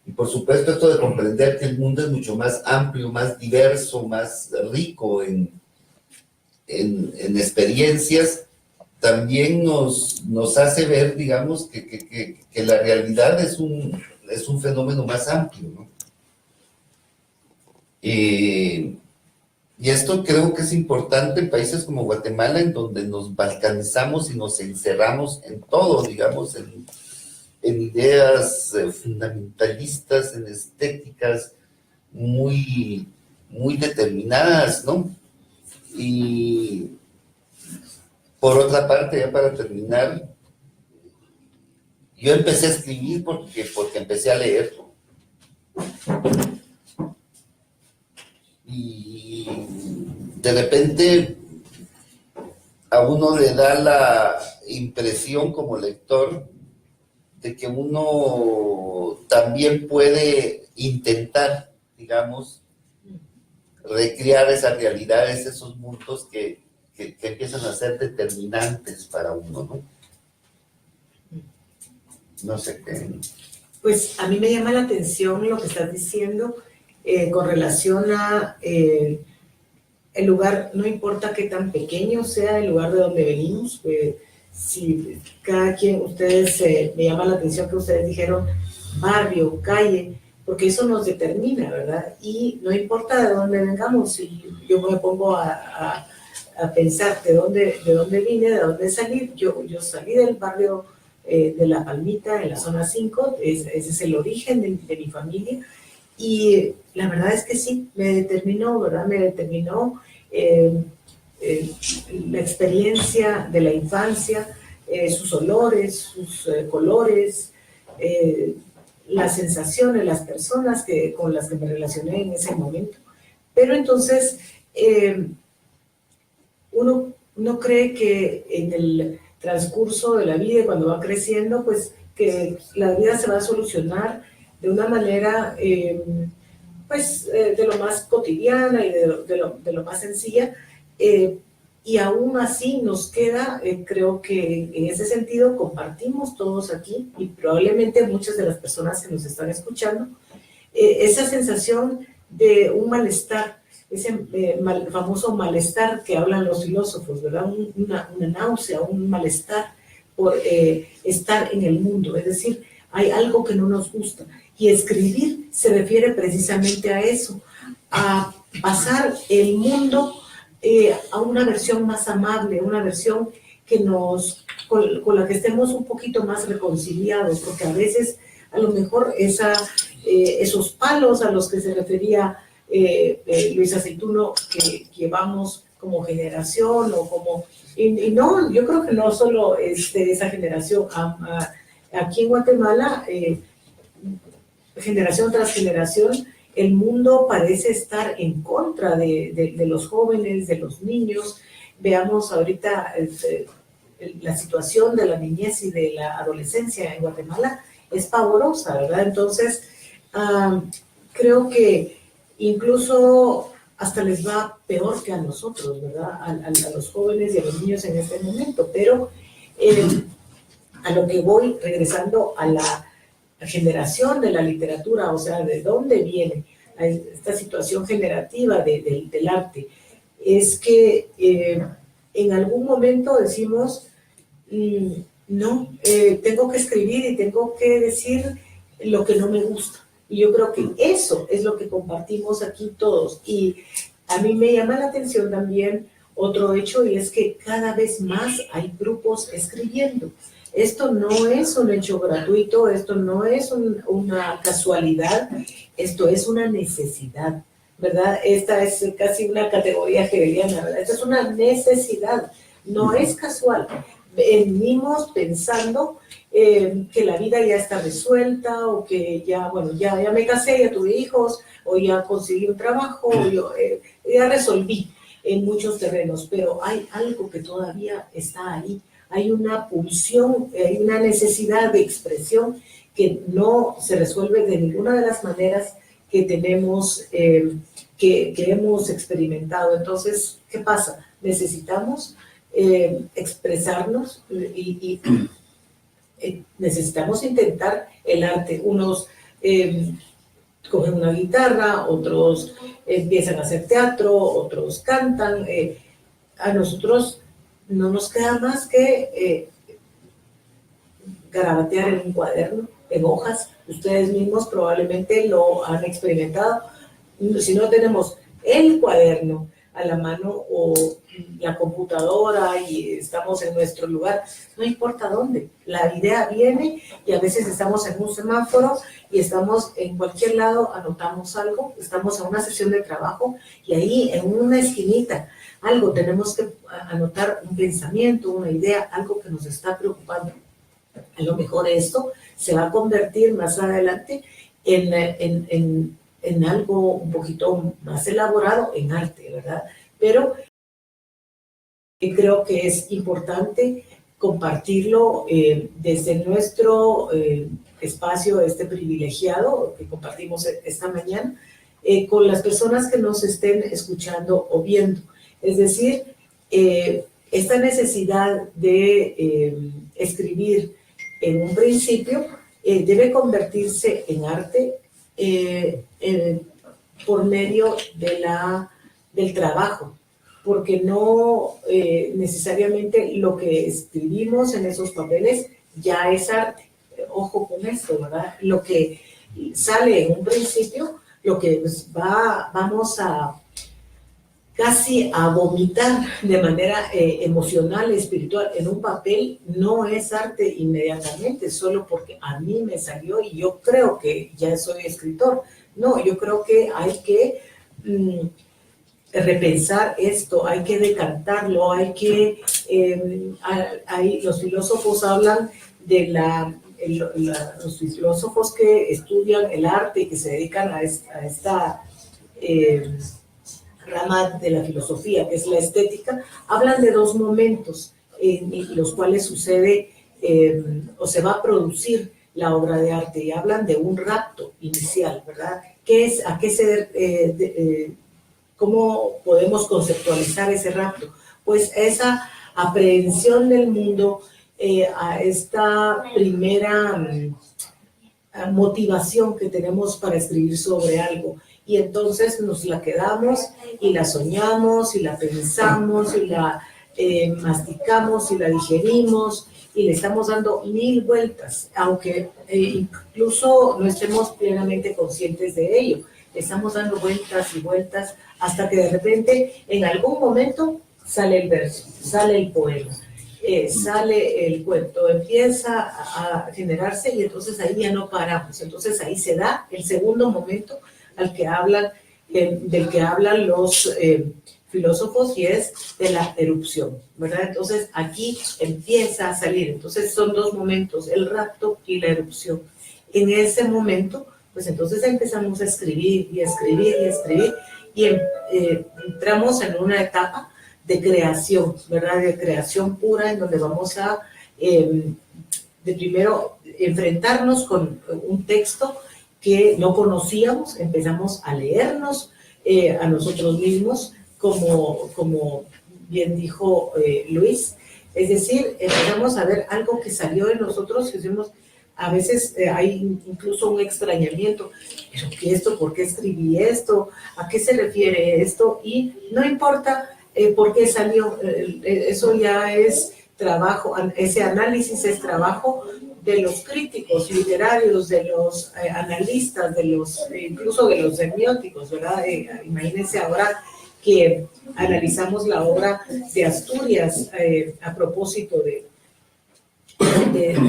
Y por supuesto esto de comprender que el mundo es mucho más amplio, más diverso, más rico en experiencias, también nos hace ver, digamos, que la realidad es un fenómeno más amplio, ¿no? Y esto creo que es importante en países como Guatemala, en donde nos balcanizamos y nos encerramos en todo, digamos, en ideas fundamentalistas, en estéticas muy, muy determinadas, ¿no? Y por otra parte, ya para terminar, yo empecé a escribir porque empecé a leer. Y de repente a uno le da la impresión como lector de que uno también puede intentar, digamos, recrear esas realidades, esos mundos que empiezan a ser determinantes para uno, ¿no? No sé qué. Pues a mí me llama la atención lo que estás diciendo con relación a el lugar, no importa qué tan pequeño sea el lugar de donde venimos, si cada quien, me llama la atención que ustedes dijeron barrio, calle, porque eso nos determina, ¿verdad? Y no importa de dónde vengamos, si yo me pongo a a pensar de dónde vine, de dónde salí. Yo salí del barrio de La Palmita, en la zona 5, ese es el origen de mi familia, y la verdad es que sí, me determinó, ¿verdad? Me determinó la experiencia de la infancia, sus olores, sus colores, las sensaciones, las personas con las que me relacioné en ese momento. Pero entonces, uno no cree que en el transcurso de la vida, cuando va creciendo, pues que la vida se va a solucionar de una manera, de lo más cotidiana y de lo más sencilla, y aún así nos queda, creo que en ese sentido compartimos todos aquí, y probablemente muchas de las personas que nos están escuchando, esa sensación de un malestar, ese famoso malestar que hablan los filósofos, ¿verdad? Una náusea, un malestar por estar en el mundo, es decir, hay algo que no nos gusta, y escribir se refiere precisamente a eso, a pasar el mundo a una versión más amable, una versión que con la que estemos un poquito más reconciliados, porque a veces a lo mejor esos palos a los que se refería Luis Aceituno, que llevamos como generación o como... Y no, yo creo que no solo esa generación, aquí en Guatemala, generación tras generación, el mundo parece estar en contra de los jóvenes, de los niños. Veamos ahorita la situación de la niñez y de la adolescencia en Guatemala, es pavorosa, ¿verdad? Entonces, creo que incluso hasta les va peor que a nosotros, ¿verdad? A los jóvenes y a los niños en este momento. Pero a lo que voy, regresando a la generación de la literatura, o sea, de dónde viene esta situación generativa del arte, es que en algún momento decimos, no, tengo que escribir y tengo que decir lo que no me gusta. Y yo creo que eso es lo que compartimos aquí todos. Y a mí me llama la atención también otro hecho, y es que cada vez más hay grupos escribiendo. Esto no es un hecho gratuito, esto no es una casualidad, esto es una necesidad, ¿verdad? Esta es casi una categoría hegeliana, ¿verdad? Esta es una necesidad, no es casual. Venimos pensando que la vida ya está resuelta, o que ya me casé, ya tuve hijos, o ya conseguí un trabajo, o ya resolví en muchos terrenos, pero hay algo que todavía está ahí. Hay una pulsión, hay una necesidad de expresión que no se resuelve de ninguna de las maneras que tenemos, que hemos experimentado. Entonces, ¿qué pasa? Necesitamos expresarnos y necesitamos intentar el arte. Unos cogen una guitarra, otros empiezan a hacer teatro, otros cantan. A nosotros no nos queda más que garabatear en un cuaderno, en hojas. Ustedes mismos probablemente lo han experimentado. Si no tenemos el cuaderno a la mano o la computadora y estamos en nuestro lugar, no importa dónde, la idea viene, y a veces estamos en un semáforo y estamos en cualquier lado, anotamos algo, estamos en una sesión de trabajo y ahí en una esquinita algo tenemos que anotar, un pensamiento, una idea, algo que nos está preocupando. A lo mejor esto se va a convertir más adelante en algo un poquito más elaborado, en arte, ¿verdad? Pero creo que es importante compartirlo desde nuestro espacio privilegiado que compartimos esta mañana con las personas que nos estén escuchando o viendo. Es decir, esta necesidad de escribir en un principio debe convertirse en arte por medio del trabajo, porque no necesariamente lo que escribimos en esos papeles ya es arte. Ojo con esto, ¿verdad? Lo que sale en un principio, lo que vamos a casi a vomitar de manera emocional, espiritual, en un papel, no es arte inmediatamente, solo porque a mí me salió y yo creo que ya soy escritor. No, yo creo que hay que repensar esto, hay que decantarlo, hay que... los filósofos hablan de los filósofos que estudian el arte y que se dedican a esta rama de la filosofía, que es la estética, hablan de dos momentos en los cuales sucede o se va a producir la obra de arte, y hablan de un rapto inicial, ¿verdad? ¿Cómo podemos conceptualizar ese rapto? Pues esa aprehensión del mundo, a esta primera motivación que tenemos para escribir sobre algo, y entonces nos la quedamos y la soñamos y la pensamos y la masticamos y la digerimos y le estamos dando 1000 vueltas, aunque incluso no estemos plenamente conscientes de ello. Le estamos dando vueltas y vueltas hasta que de repente en algún momento sale el verso, sale el poema, sale el cuento, empieza a generarse, y entonces ahí ya no paramos. Entonces ahí se da el segundo momento del que hablan los filósofos, y es de la erupción, ¿verdad? Entonces aquí empieza a salir. Entonces son dos momentos, el rapto y la erupción. En ese momento, pues entonces empezamos a escribir y escribir y escribir, y entramos en una etapa de creación, ¿verdad? De creación pura, en donde vamos a de primero enfrentarnos con un texto que no conocíamos, empezamos a leernos a nosotros mismos, como bien dijo Luis, es decir, empezamos a ver algo que salió de nosotros, y decimos, a veces hay incluso un extrañamiento, ¿pero qué esto? ¿Por qué escribí esto? ¿A qué se refiere esto? Y no importa por qué salió, eso ya es trabajo, ese análisis es trabajo de los críticos literarios, de los analistas, incluso de los semióticos, ¿verdad? Imagínense ahora que analizamos la obra de Asturias a propósito de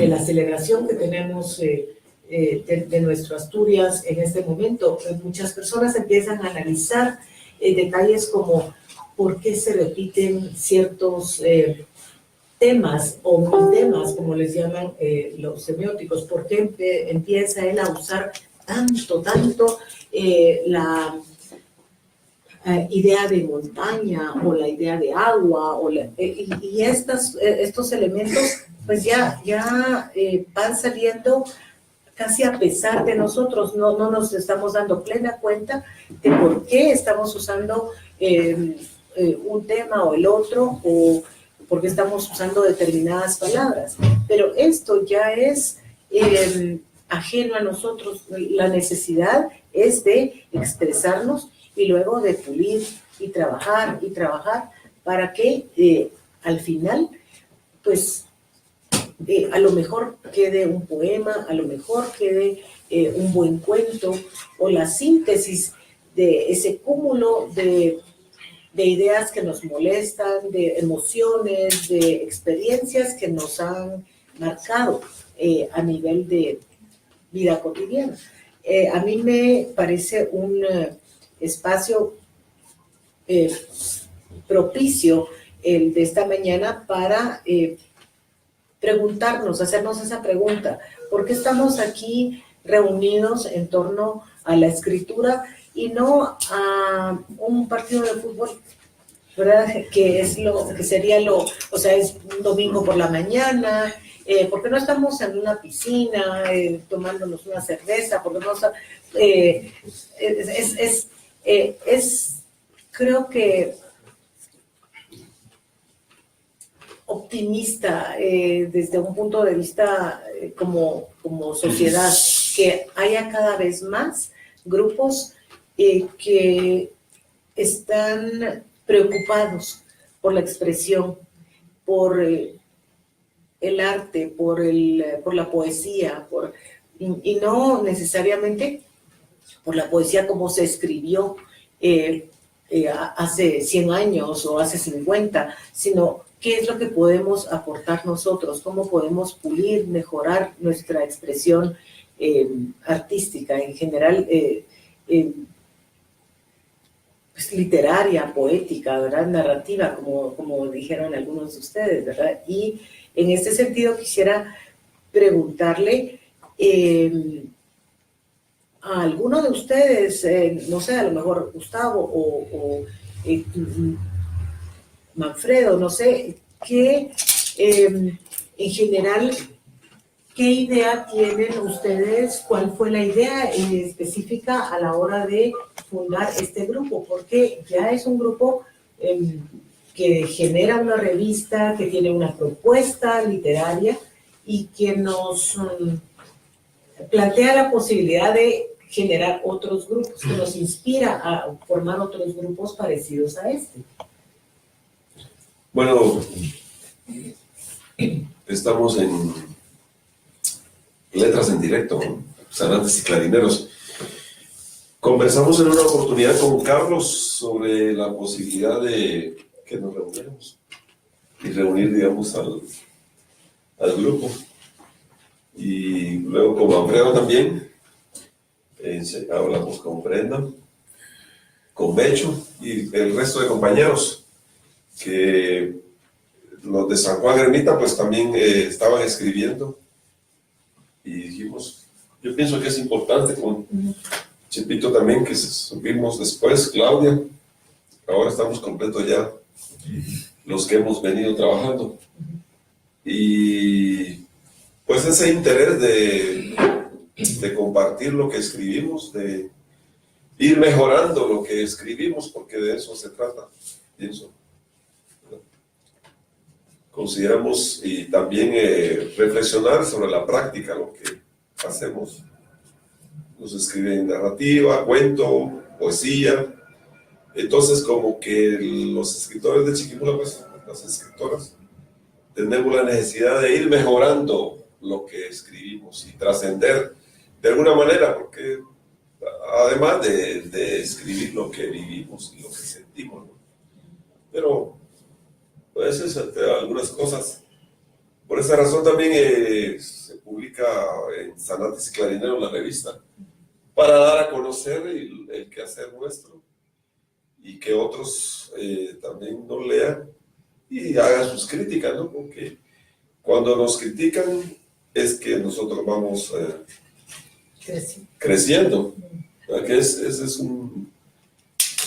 la celebración que tenemos de nuestro Asturias en este momento. Muchas personas empiezan a analizar detalles como por qué se repiten ciertos temas o temas, como les llaman los semióticos, por qué empieza él a usar tanto la idea de montaña o la idea de agua y estos elementos pues ya van saliendo casi a pesar de nosotros. No nos estamos dando plena cuenta de por qué estamos usando un tema o el otro, o por qué estamos usando determinadas palabras, pero esto ya es ajeno a nosotros. La necesidad es de expresarnos y luego de pulir y trabajar para que al final, pues, a lo mejor quede un poema, a lo mejor quede un buen cuento, o la síntesis de ese cúmulo de ideas que nos molestan, de emociones, de experiencias que nos han marcado a nivel de vida cotidiana. A mí me parece un espacio propicio el de esta mañana para preguntarnos, hacernos esa pregunta: ¿por qué estamos aquí reunidos en torno a la escritura y no a un partido de fútbol, ¿verdad? Que es es un domingo por la mañana. ¿Por qué no estamos en una piscina tomándonos una cerveza? ¿Por qué no creo que optimista desde un punto de vista como sociedad, que haya cada vez más grupos que están preocupados por la expresión, por el arte, por la poesía, y no necesariamente por la poesía como se escribió hace 100 años o hace 50, sino qué es lo que podemos aportar nosotros, cómo podemos pulir, mejorar nuestra expresión artística en general, pues, literaria, poética, ¿verdad? Narrativa, como dijeron algunos de ustedes, ¿verdad? Y en este sentido quisiera preguntarle a alguno de ustedes, no sé, a lo mejor Gustavo o Manfredo, no sé, ¿qué en general, qué idea tienen ustedes? ¿Cuál fue la idea específica a la hora de fundar este grupo? Porque ya es un grupo que genera una revista, que tiene una propuesta literaria y que nos plantea la posibilidad de generar otros grupos, que nos inspira a formar otros grupos parecidos a este. Bueno, estamos en Letras en Directo, Zanantes y Clarineros. Conversamos en una oportunidad con Carlos sobre la posibilidad de que nos reuniéramos y reunir, digamos, al grupo. Y luego con Manfredo también, hablamos con Brenda, con Mecho y el resto de compañeros, que los de San Juan Ermita pues también estaban escribiendo, y dijimos, yo pienso que es importante, con Chepito también, que subimos después, Claudia, ahora estamos completos ya los que hemos venido trabajando, y pues ese interés de compartir lo que escribimos, de ir mejorando lo que escribimos, porque de eso se trata, pienso. Consideramos y también reflexionar sobre la práctica, lo que hacemos. Nos escriben narrativa, cuento, poesía. Entonces, como que los escritores de Chiquimula, pues, las escritoras, tenemos la necesidad de ir mejorando lo que escribimos y trascender de alguna manera, porque además de escribir lo que vivimos y lo que sentimos, ¿no? Pero pues es algunas cosas. Por esa razón también se publica en Zanantes y Clarineros la revista, para dar a conocer el quehacer nuestro y que otros también nos lean y hagan sus críticas, ¿no? Porque cuando nos critican es que nosotros vamos creciendo. Que ese es un...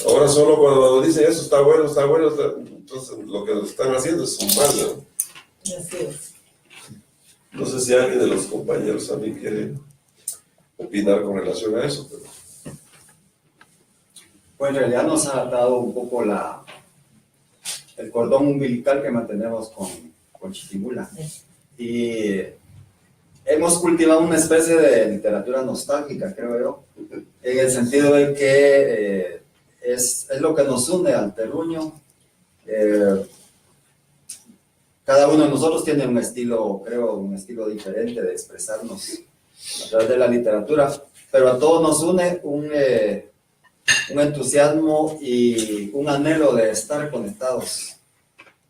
Ahora solo cuando dicen eso está bueno, entonces lo que nos están haciendo es un mal, ¿no? Así es. No sé si alguien de los compañeros también quiere opinar con relación a eso, pero... Pues en realidad nos ha dado un poco el cordón umbilical que mantenemos con Chiquimula. Y hemos cultivado una especie de literatura nostálgica, creo yo, en el sentido de que es lo que nos une al terruño. Cada uno de nosotros tiene un estilo, creo, un estilo diferente de expresarnos a través de la literatura, pero a todos nos une un entusiasmo y un anhelo de estar conectados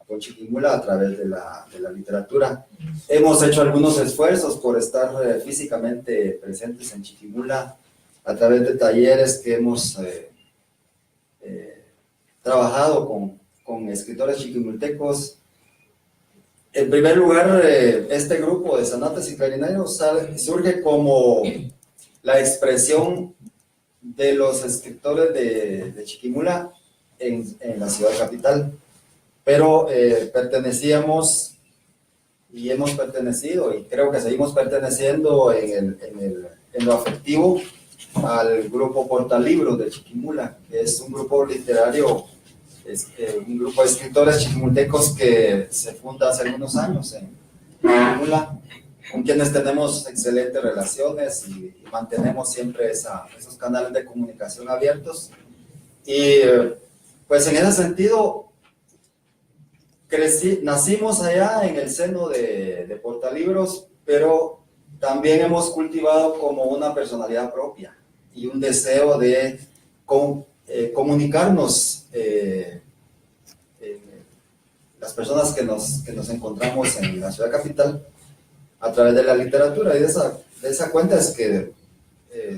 con Chiquimula a través de la literatura. Hemos hecho algunos esfuerzos por estar físicamente presentes en Chiquimula a través de talleres que hemos trabajado con escritores chiquimultecos. En primer lugar, este grupo de Zanantes y Clarineros surge como la expresión de los escritores de Chiquimula en la ciudad capital, pero pertenecíamos y hemos pertenecido y creo que seguimos perteneciendo en lo afectivo al grupo Portalibros de Chiquimula, que es un grupo literario, un grupo de escritores chiquimultecos que se funda hace algunos años en Chiquimula, con quienes tenemos excelentes relaciones y mantenemos siempre esos canales de comunicación abiertos. Y pues en ese sentido nacimos allá en el seno de Portalibros, pero también hemos cultivado como una personalidad propia y un deseo de comunicarnos, las personas que nos encontramos en la ciudad capital a través de la literatura, y de esa cuenta es que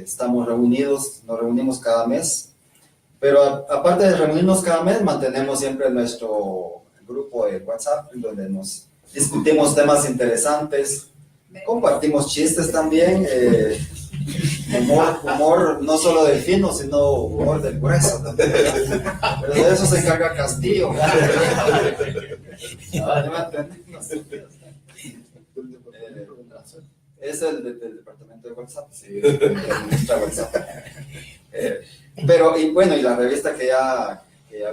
estamos reunidos, nos reunimos cada mes, pero aparte de reunirnos cada mes, mantenemos siempre nuestro grupo de WhatsApp, donde nos discutimos temas interesantes, compartimos chistes también, humor no solo del fino, sino humor del grueso también. Pero de eso se encarga Castillo. Es el del departamento de WhatsApp, sí, el WhatsApp. Pero, y bueno, y la revista que ya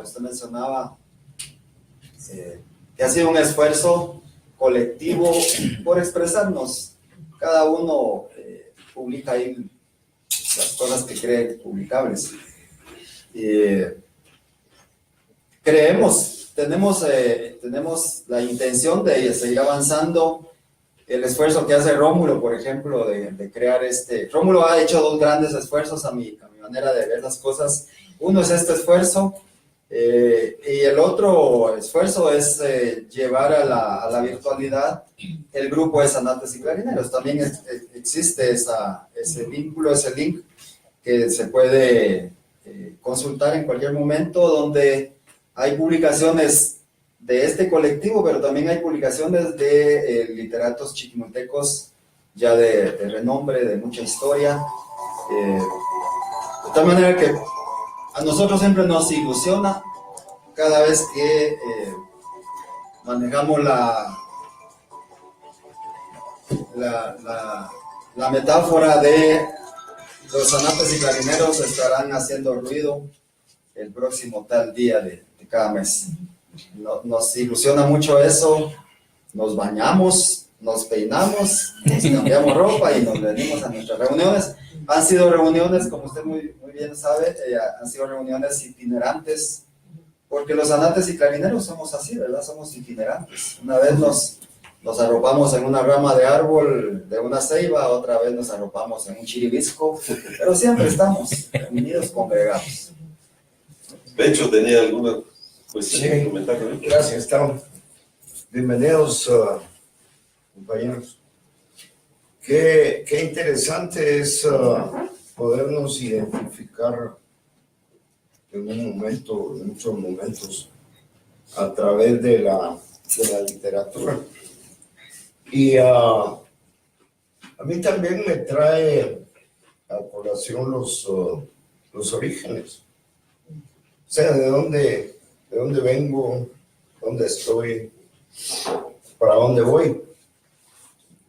usted mencionaba, que ha sido un esfuerzo colectivo por expresarnos. Cada uno publica ahí las cosas que cree publicables. Tenemos la intención de seguir avanzando. El esfuerzo que hace Rómulo, por ejemplo, de crear Rómulo ha hecho dos grandes esfuerzos a mi manera de ver las cosas. Uno es este esfuerzo, y el otro esfuerzo es llevar a la virtualidad el grupo de Zanates y Clarineros. También existe ese vínculo, ese link que se puede consultar en cualquier momento, donde hay publicaciones de este colectivo, pero también hay publicaciones de literatos chiquimultecos ya de renombre, de mucha historia. De tal manera que a nosotros siempre nos ilusiona cada vez que manejamos la metáfora de los Zanates y Clarineros estarán haciendo ruido el próximo tal día de cada mes. Nos ilusiona mucho eso, nos bañamos, nos peinamos, nos cambiamos ropa y nos venimos a nuestras reuniones. Han sido reuniones, como usted muy bien sabe, han sido reuniones itinerantes, porque los Zanates y Clarineros somos así, ¿verdad? Somos itinerantes. Una vez nos arropamos en una rama de árbol de una ceiba, otra vez nos arropamos en un chiribisco, pero siempre estamos unidos, congregados. Bencho, ¿tenía alguna cuestión Sí, comentario? gracias, estamos. Bienvenidos, compañeros. Qué interesante es podernos identificar en en muchos momentos, a través de la literatura. Y a mí también me trae a colación los orígenes. O sea, de dónde vengo, dónde estoy, para dónde voy.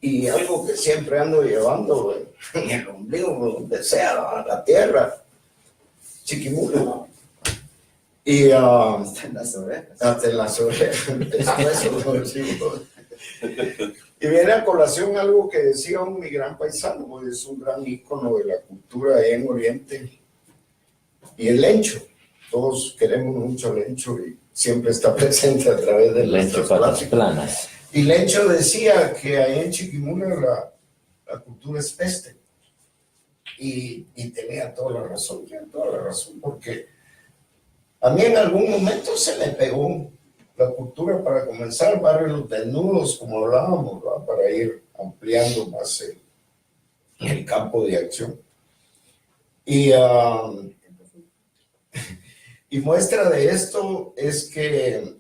Y algo que siempre ando llevando en el ombligo, donde sea, la tierra, Chiquimula. Y Hasta en las orejas. hasta en las orejas. Y viene a colación algo que decía mi gran paisano, es un gran ícono de la cultura allá en Oriente, y el lencho. Todos queremos mucho lencho y siempre está presente a través del Lencho patas planas. Y Lencho decía que ahí en Chiquimula la cultura es peste. Y tenía toda la razón, porque a mí en algún momento se me pegó la cultura para comenzar, barrios desnudos, como hablábamos, ¿verdad? Para ir ampliando más el campo de acción. Y muestra de esto es que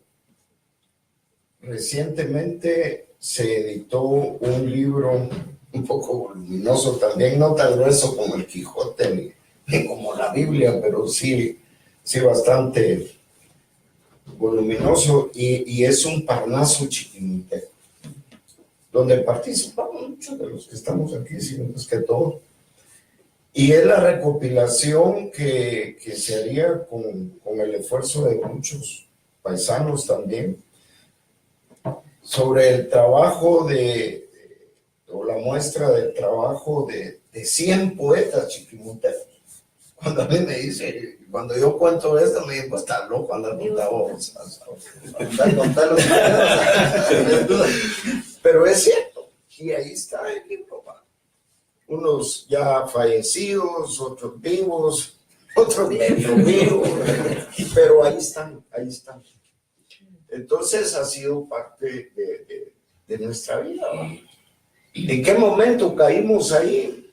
recientemente se editó un libro un poco voluminoso también, no tan grueso como el Quijote ni como la Biblia, pero sí bastante voluminoso, y es un Parnaso chiquimulteco, donde participamos muchos de los que estamos aquí, si no es que todos. Y es la recopilación que se haría con el esfuerzo de muchos paisanos también, sobre el trabajo o la muestra del trabajo de 100 poetas chiquimultecos. Cuando a mí me dice, cuando yo cuento esto, me digo, pues está loco, anda contando. Pero es cierto, y ahí está el libro, unos ya fallecidos, otros vivos, otros medio mío, pero ahí están, ahí están. Entonces ha sido parte de nuestra vida, ¿va? ¿En qué momento caímos ahí?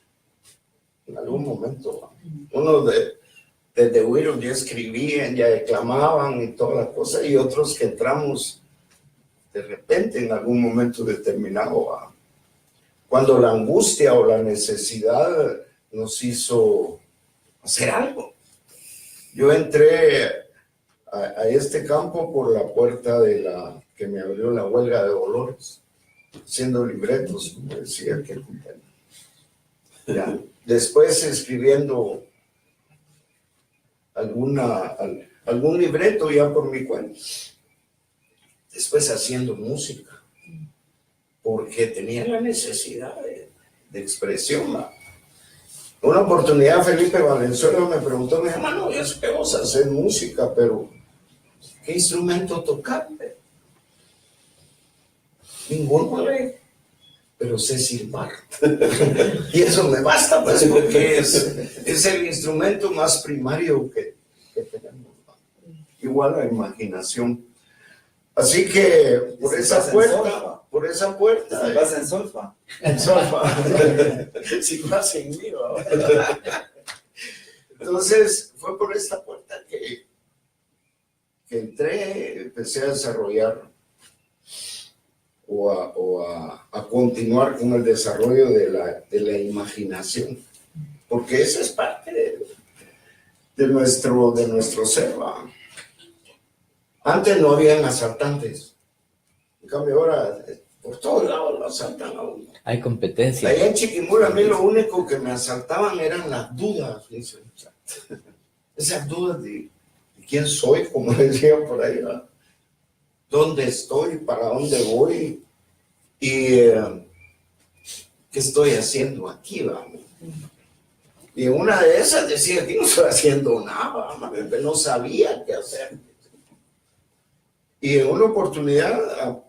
En algún momento, ¿va? Uno desde Huiro ya escribían, ya declamaban y toda la cosa, y otros que entramos de repente en algún momento determinado, ¿va? Cuando la angustia o la necesidad nos hizo hacer algo. Yo entré a este campo por la puerta que me abrió la huelga de Dolores, haciendo libretos, como decía aquel compañero. Ya. Después escribiendo algún libreto ya por mi cuenta. Después haciendo música, porque tenía la necesidad de expresión, ¿no? Una oportunidad Felipe Valenzuela me preguntó, mi hermano, yo sé que vos hacer música, pero ¿qué instrumento tocar? Ninguno, pero sé silbar. Y eso me basta, pues, porque es el instrumento más primario que tenemos, ¿no? Igual la imaginación. Así que por esa puerta, Si vas en solfa. en solfa, si vas en mí, entonces fue por esta puerta que entré, empecé a desarrollar o a continuar con el desarrollo de la imaginación, porque esa es parte de nuestro ser, ¿va? Antes no habían asaltantes, en cambio ahora por todos lados lo asaltan a uno. Hay competencia. Allá en Chiquimula a mí lo único que me asaltaban eran las dudas, fíjense, esas dudas de quién soy, como decían por ahí, ¿verdad? ¿Dónde estoy? ¿Para dónde voy? ¿Y qué estoy haciendo aquí? ¿Verdad? Y una de esas decía que no estoy haciendo nada, no sabía qué hacer. Y en una oportunidad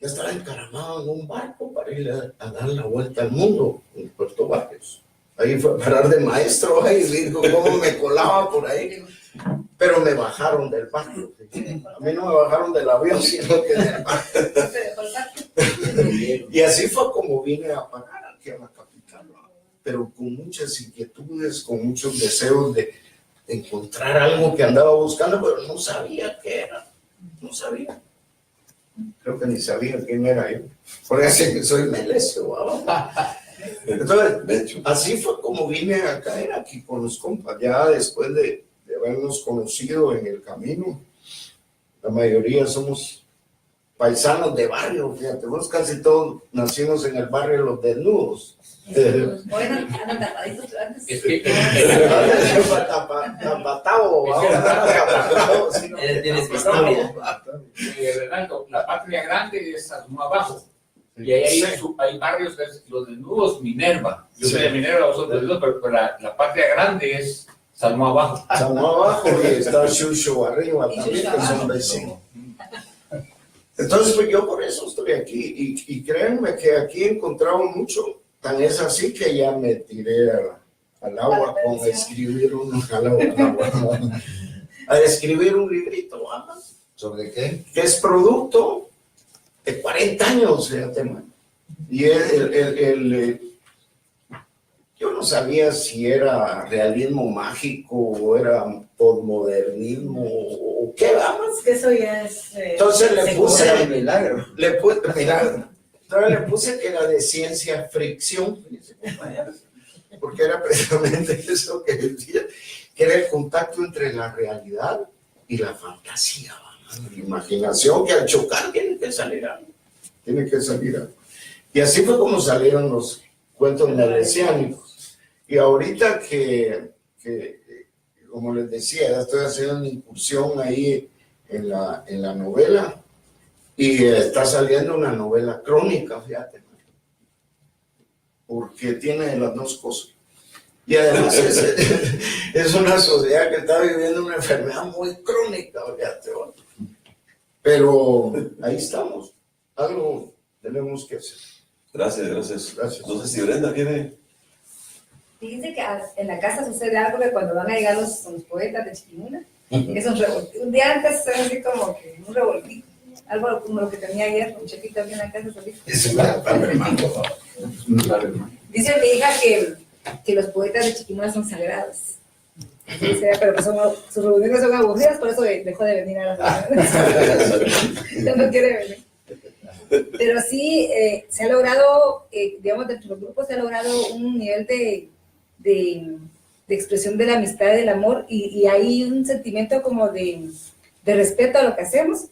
ya estaba encaramado en un barco para ir a dar la vuelta al mundo en Puerto Barrios. Ahí fue a parar de maestro, ahí dijo cómo me colaba por ahí. Pero me bajaron del barco. A mí no me bajaron del avión, sino que del barco. Y así fue como vine a parar aquí a la capital, ¿no? Pero con muchas inquietudes, con muchos deseos de encontrar algo que andaba buscando, pero no sabía qué era. No sabía. Creo que ni sabía quién era yo. Por eso que soy Melesio, ¿no? Entonces, así fue como vine a caer aquí con los compas, ya después de habernos conocido en el camino. La mayoría somos paisanos de barrio, fíjate, vos casi todos nacimos en el barrio de Los Desnudos. Bueno, andan tapaditos antes. Es que Tienes historia. Renaldo, la patria grande es Salmón Abajo. Y ahí hay barrios, los Desnudos, Minerva. Yo soy de Minerva, vosotros de Desnudos, pero la patria grande es Salmón Abajo. Salmón Abajo y está Chucho arriba también, que son vecinos. Entonces, pues yo por eso estoy aquí. Y créanme que aquí he encontrado mucho. Tan es así que ya me tiré al agua con escribir a escribir un librito, ¿verdad? ¿Sobre qué? Que es producto de 40 años, fíjate, man. Y yo no sabía si era realismo mágico o era postmodernismo o qué, vamos. Que eso ya es... Entonces le puse milagro. milagro. Entonces le puse que era de ciencia fricción, porque era precisamente eso que decía, que era el contacto entre la realidad y la fantasía, la imaginación, que al chocar tiene que salir algo. Y así fue como salieron los cuentos melesiánicos. Y ahorita que, como les decía, ya estoy haciendo una incursión ahí en la novela, y está saliendo una novela crónica, fíjate, porque tiene las dos cosas. Y además es una sociedad que está viviendo una enfermedad muy crónica, fíjate. Pero ahí estamos, algo tenemos que hacer. Gracias. No sé si Brenda quiere. Fíjense que en la casa sucede algo que cuando van a llegar los poetas de Chiquimula, es un revoltijo. Un día antes es así como que un revoltijo. Algo como lo que tenía ayer, un chequito aquí en la casa solito. Es un padre hermano. Dice mi hija que los poetas de Chiquimula son sagrados. Dice, pero que sus reuniones son aburridas, por eso dejó de venir a las reuniones. Ya no quiere venir. Pero sí, se ha logrado, digamos, dentro de los grupos se ha logrado un nivel de expresión de la amistad y del amor, y hay un sentimiento como de respeto a lo que hacemos.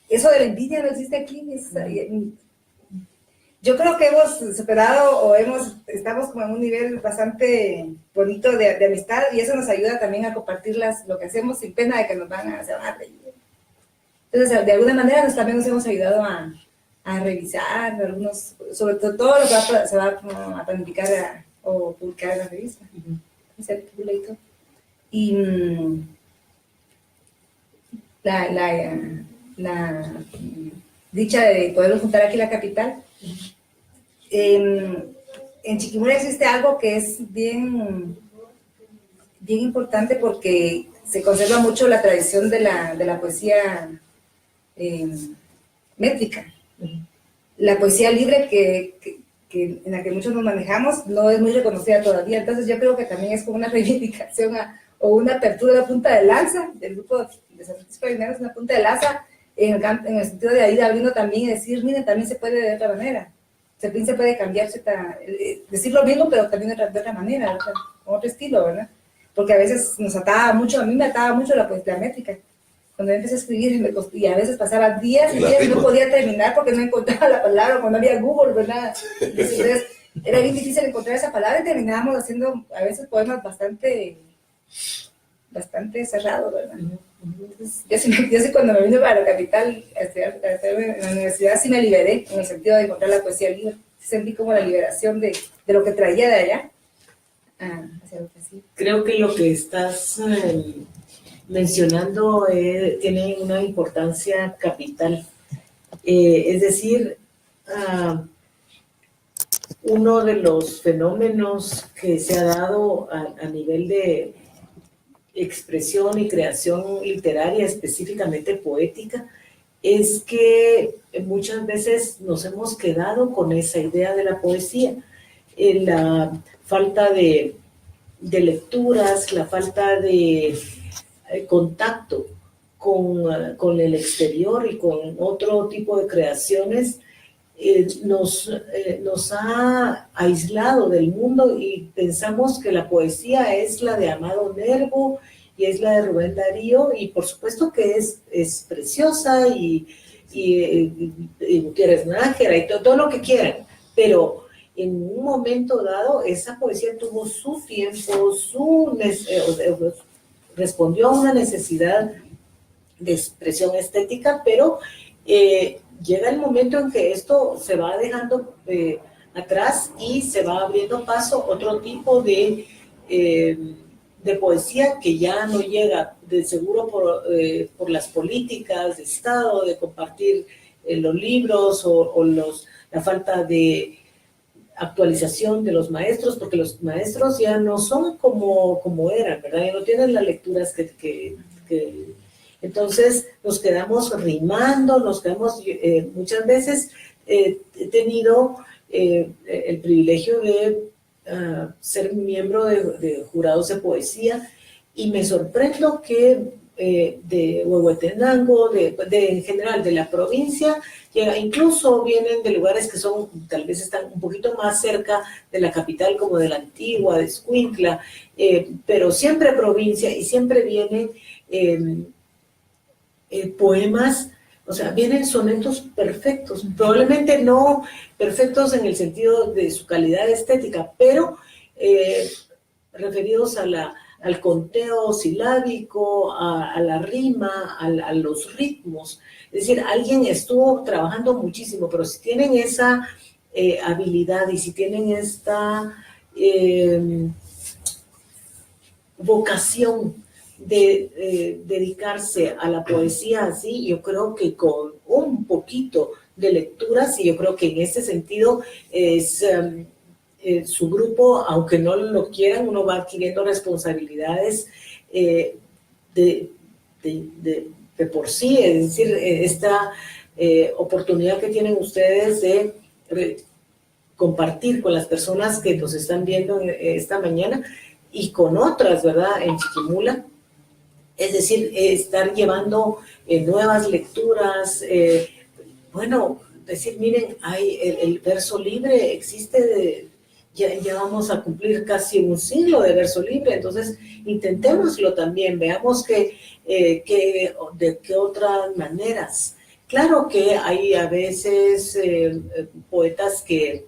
Eso de la envidia no existe aquí. Yo creo que hemos superado o estamos como en un nivel bastante bonito de amistad, y eso nos ayuda también a compartir lo que hacemos sin pena de que se van a reír. Entonces, de alguna manera también nos hemos ayudado a revisar algunos, sobre todo lo que se va a planificar o publicar en la revista. Y la dicha de poderlo juntar aquí en la capital. En Chiquimula existe algo que es bien importante, porque se conserva mucho la tradición de la poesía métrica. La poesía libre en la que muchos nos manejamos no es muy reconocida todavía. Entonces yo creo que también es como una reivindicación o una apertura de punta de lanza del grupo de San Francisco de Linares, una punta de lanza en el sentido de ir abriendo también y decir, miren, también se puede de otra manera. También se puede cambiar decir lo mismo, pero también de otra manera, con otro estilo, ¿verdad? Porque a veces nos ataba mucho, a mí me ataba mucho la métrica. Cuando empecé a escribir, y a veces pasaba días y días y no podía terminar porque no encontraba la palabra, cuando no había Google, ¿verdad? Entonces, era bien difícil encontrar esa palabra y terminábamos haciendo a veces poemas bastante cerrados, ¿verdad? Entonces, yo sí cuando me vine para la capital a estudiar en la universidad, sí me liberé en el sentido de encontrar la poesía libre. Sentí como la liberación de lo que traía de allá hacia lo que sí. Creo que lo que estás mencionando tiene una importancia capital. Es decir, uno de los fenómenos que se ha dado a nivel de expresión y creación literaria, específicamente poética, es que muchas veces nos hemos quedado con esa idea de la poesía. La falta de lecturas, la falta de contacto con el exterior y con otro tipo de creaciones nos ha aislado del mundo, y pensamos que la poesía es la de Amado Nervo y es la de Rubén Darío, y por supuesto que es preciosa, y Gutiérrez Nájera y todo lo que quieran, pero en un momento dado esa poesía tuvo su tiempo, respondió a una necesidad de expresión estética, pero llega el momento en que esto se va dejando atrás y se va abriendo paso otro tipo de poesía que ya no llega, de seguro por las políticas de Estado, de compartir los libros o la falta de actualización de los maestros, porque los maestros ya no son como eran, ¿verdad? Ya no tienen las lecturas que entonces nos quedamos rimando, muchas veces he tenido el privilegio de ser miembro de jurados de poesía, y me sorprendo que de Huehuetenango, en general de la provincia, incluso vienen de lugares que tal vez están un poquito más cerca de la capital, como de la Antigua, de Escuintla, pero siempre provincia, y siempre vienen poemas, o sea, vienen sonetos perfectos, probablemente no perfectos en el sentido de su calidad estética, pero referidos al conteo silábico, a la rima, a los ritmos. Es decir, alguien estuvo trabajando muchísimo, pero si tienen esa habilidad y si tienen esta vocación de dedicarse a la poesía así, yo creo que con un poquito de lecturas, y yo creo que en ese sentido es su grupo, aunque no lo quieran, uno va adquiriendo responsabilidades de por sí, es decir, esta oportunidad que tienen ustedes de compartir con las personas que nos están viendo esta mañana y con otras, ¿verdad?, en Chiquimula. Es decir, estar llevando nuevas lecturas, bueno, decir, miren, hay el verso libre existe, ya vamos a cumplir casi un siglo de verso libre, entonces intentémoslo también, veamos de qué otras maneras. Claro que hay a veces poetas que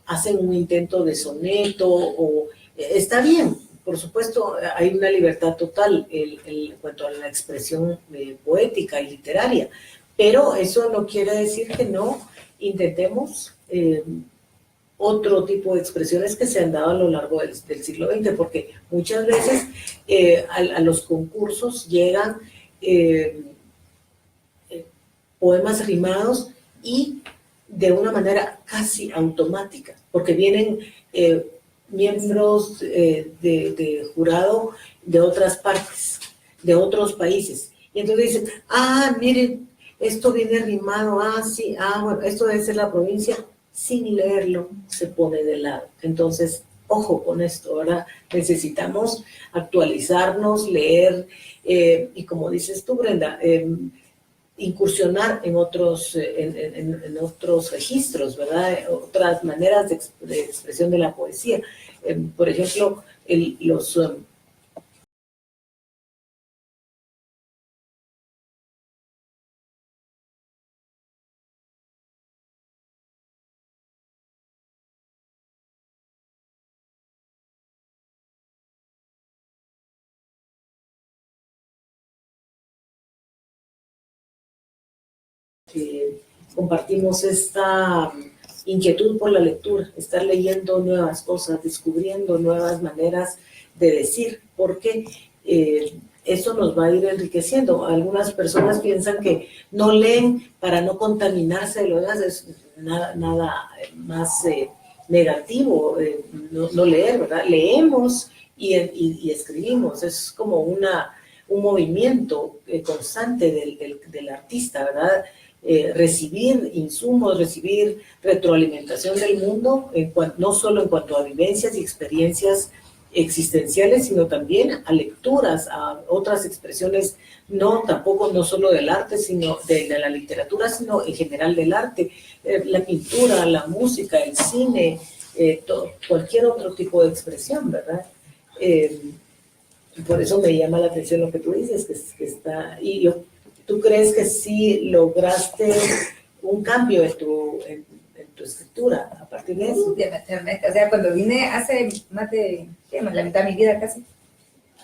hacen un intento de soneto, o está bien, por supuesto, hay una libertad total en cuanto a la expresión poética y literaria, pero eso no quiere decir que no intentemos otro tipo de expresiones que se han dado a lo largo del siglo XX, porque muchas veces a los concursos llegan poemas rimados y de una manera casi automática, porque vienen miembros de jurado de otras partes, de otros países, y entonces dicen, miren, esto viene rimado, sí, bueno, esto debe ser la provincia, sin leerlo se pone de lado. Entonces, ojo con esto, ¿verdad? Necesitamos actualizarnos, leer, y como dices tú, Brenda, incursionar en otros registros, ¿verdad? Otras maneras de expresión de la poesía. Por ejemplo, los compartimos esta inquietud por la lectura, estar leyendo nuevas cosas, descubriendo nuevas maneras de decir, porque eso nos va a ir enriqueciendo. Algunas personas piensan que no leen para no contaminarse de lo demás, es nada más negativo no leer, ¿verdad? Leemos y escribimos, es como un movimiento constante del artista, ¿verdad? Recibir insumos, recibir retroalimentación del mundo, no solo en cuanto a vivencias y experiencias existenciales, sino también a lecturas, a otras expresiones, no solo del arte, sino de la literatura, sino en general del arte, la pintura, la música, el cine, cualquier otro tipo de expresión, ¿verdad? Por eso me llama la atención lo que tú dices, que está, y ¿tú crees que sí lograste un cambio en tu escritura a partir de eso? Definitivamente. O sea, cuando vine hace más de la mitad de mi vida casi, yo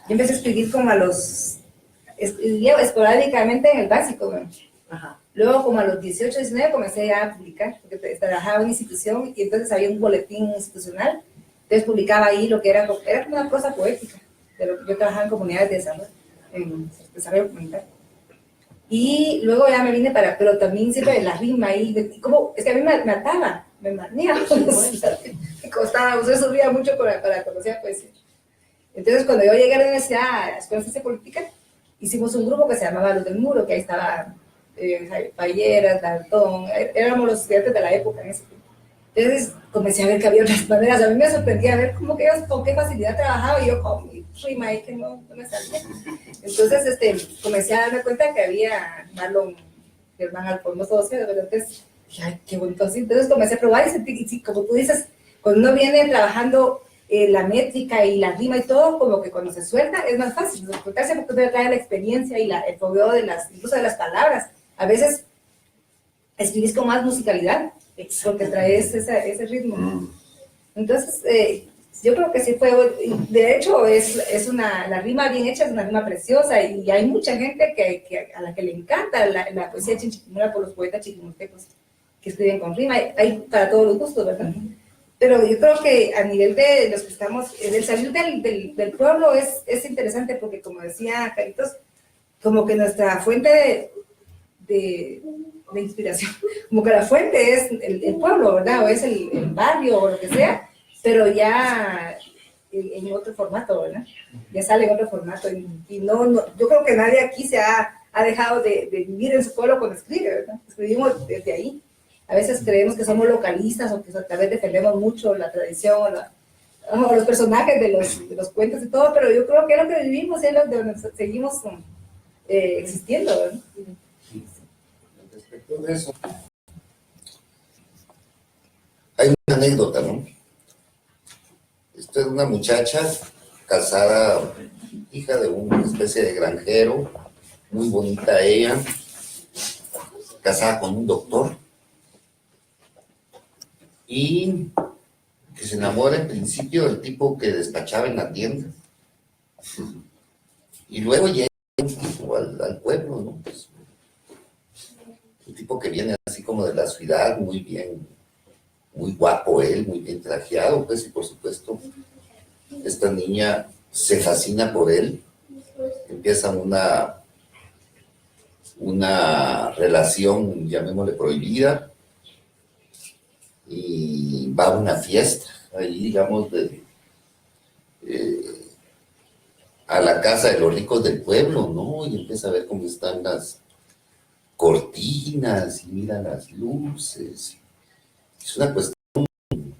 empecé a escribir como escribía esporádicamente en el básico, ¿no? Ajá. Luego como a los 18, 19 comencé ya a publicar, porque trabajaba en una institución y entonces había un boletín institucional, entonces publicaba ahí lo que era como una prosa poética, pero yo trabajaba en comunidades de desarrollo, en desarrollo comunitario. Y luego ya me vine pero también siempre la rima ahí, es que a mí me ataba, me manía, me costaba, yo sufría mucho para conocer poesía. Entonces cuando yo llegué a la universidad, a la Escuela de Ciencia Política, hicimos un grupo que se llamaba Los del Muro, que ahí estaba Palleras, Daltón, éramos los estudiantes de la época en ese tiempo. Entonces comencé a ver que había otras maneras, a mí me sorprendía ver cómo que ellos con qué facilidad trabajaban y yo con mi rima ahí que no me salía. Entonces comencé a darme cuenta que había Marlon Germán Alfonso, entonces dije, ay, qué bonito así. Entonces comencé a probar y sentí, y como tú dices, cuando uno viene trabajando la métrica y la rima y todo, como que cuando se suelta es más fácil, soltarse porque uno trae la experiencia y el fogueo incluso de las palabras. A veces escribís con más musicalidad, porque traes ese ritmo. Entonces, yo creo que sí fue, de hecho, la rima bien hecha es una rima preciosa y hay mucha gente a la que le encanta la poesía chiquimula por los poetas chiquimultecos que escriben con rima. Hay para todos los gustos, ¿verdad? Pero yo creo que a nivel de los que estamos, el salir del pueblo es interesante porque, como decía Caritos, como que nuestra fuente de inspiración. Como que la fuente es el pueblo, ¿verdad? O es el barrio o lo que sea, pero ya en otro formato, ¿verdad? Ya sale en otro formato. Y no, yo creo que nadie aquí se ha dejado de vivir en su pueblo cuando escribe, ¿verdad? Escribimos desde ahí. A veces creemos que somos localistas o que tal vez defendemos mucho la tradición o los personajes de los cuentos y todo, pero yo creo que es lo que vivimos y es lo de donde seguimos existiendo, ¿verdad? Respecto de eso, hay una anécdota, ¿no? Esto es una muchacha casada, hija de una especie de granjero, muy bonita ella, casada con un doctor, y que se enamora en principio del tipo que despachaba en la tienda. Y luego llega un tipo al pueblo, ¿no? Pues, un tipo que viene así como de la ciudad, muy bien, muy guapo él, muy bien trajeado, pues, y por supuesto, esta niña se fascina por él, empieza una relación, llamémosle prohibida, y va a una fiesta, ahí digamos, a la casa de los ricos del pueblo, ¿no? Y empieza a ver cómo están las cortinas, y mira las luces. Es una cuestión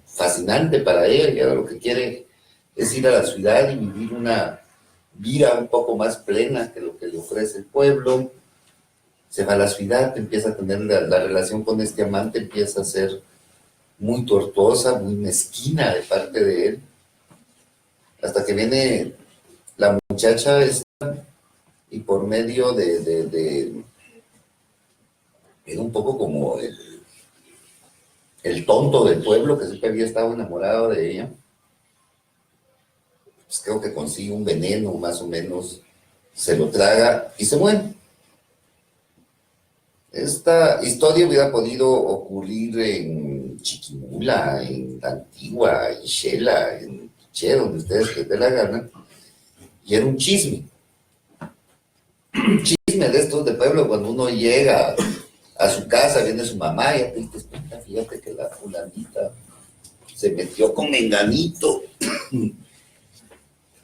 fascinante para ella, lo que quiere es ir a la ciudad y vivir una vida un poco más plena que lo que le ofrece el pueblo. Se va a la ciudad, empieza a tener la relación con este amante, empieza a ser muy tortuosa, muy mezquina de parte de él, hasta que viene la muchacha esta y por medio era un poco como el tonto del pueblo que siempre había estado enamorado de ella, pues creo que consigue un veneno más o menos, se lo traga y se muere. Esta historia hubiera podido ocurrir en Chiquimula, en Antigua, en Xela, en Quiché, donde ustedes les dé la gana, y era un chisme. Un chisme de estos de pueblo, cuando uno llega a su casa, viene su mamá y te dices, fíjate que la fulanita se metió con menganito,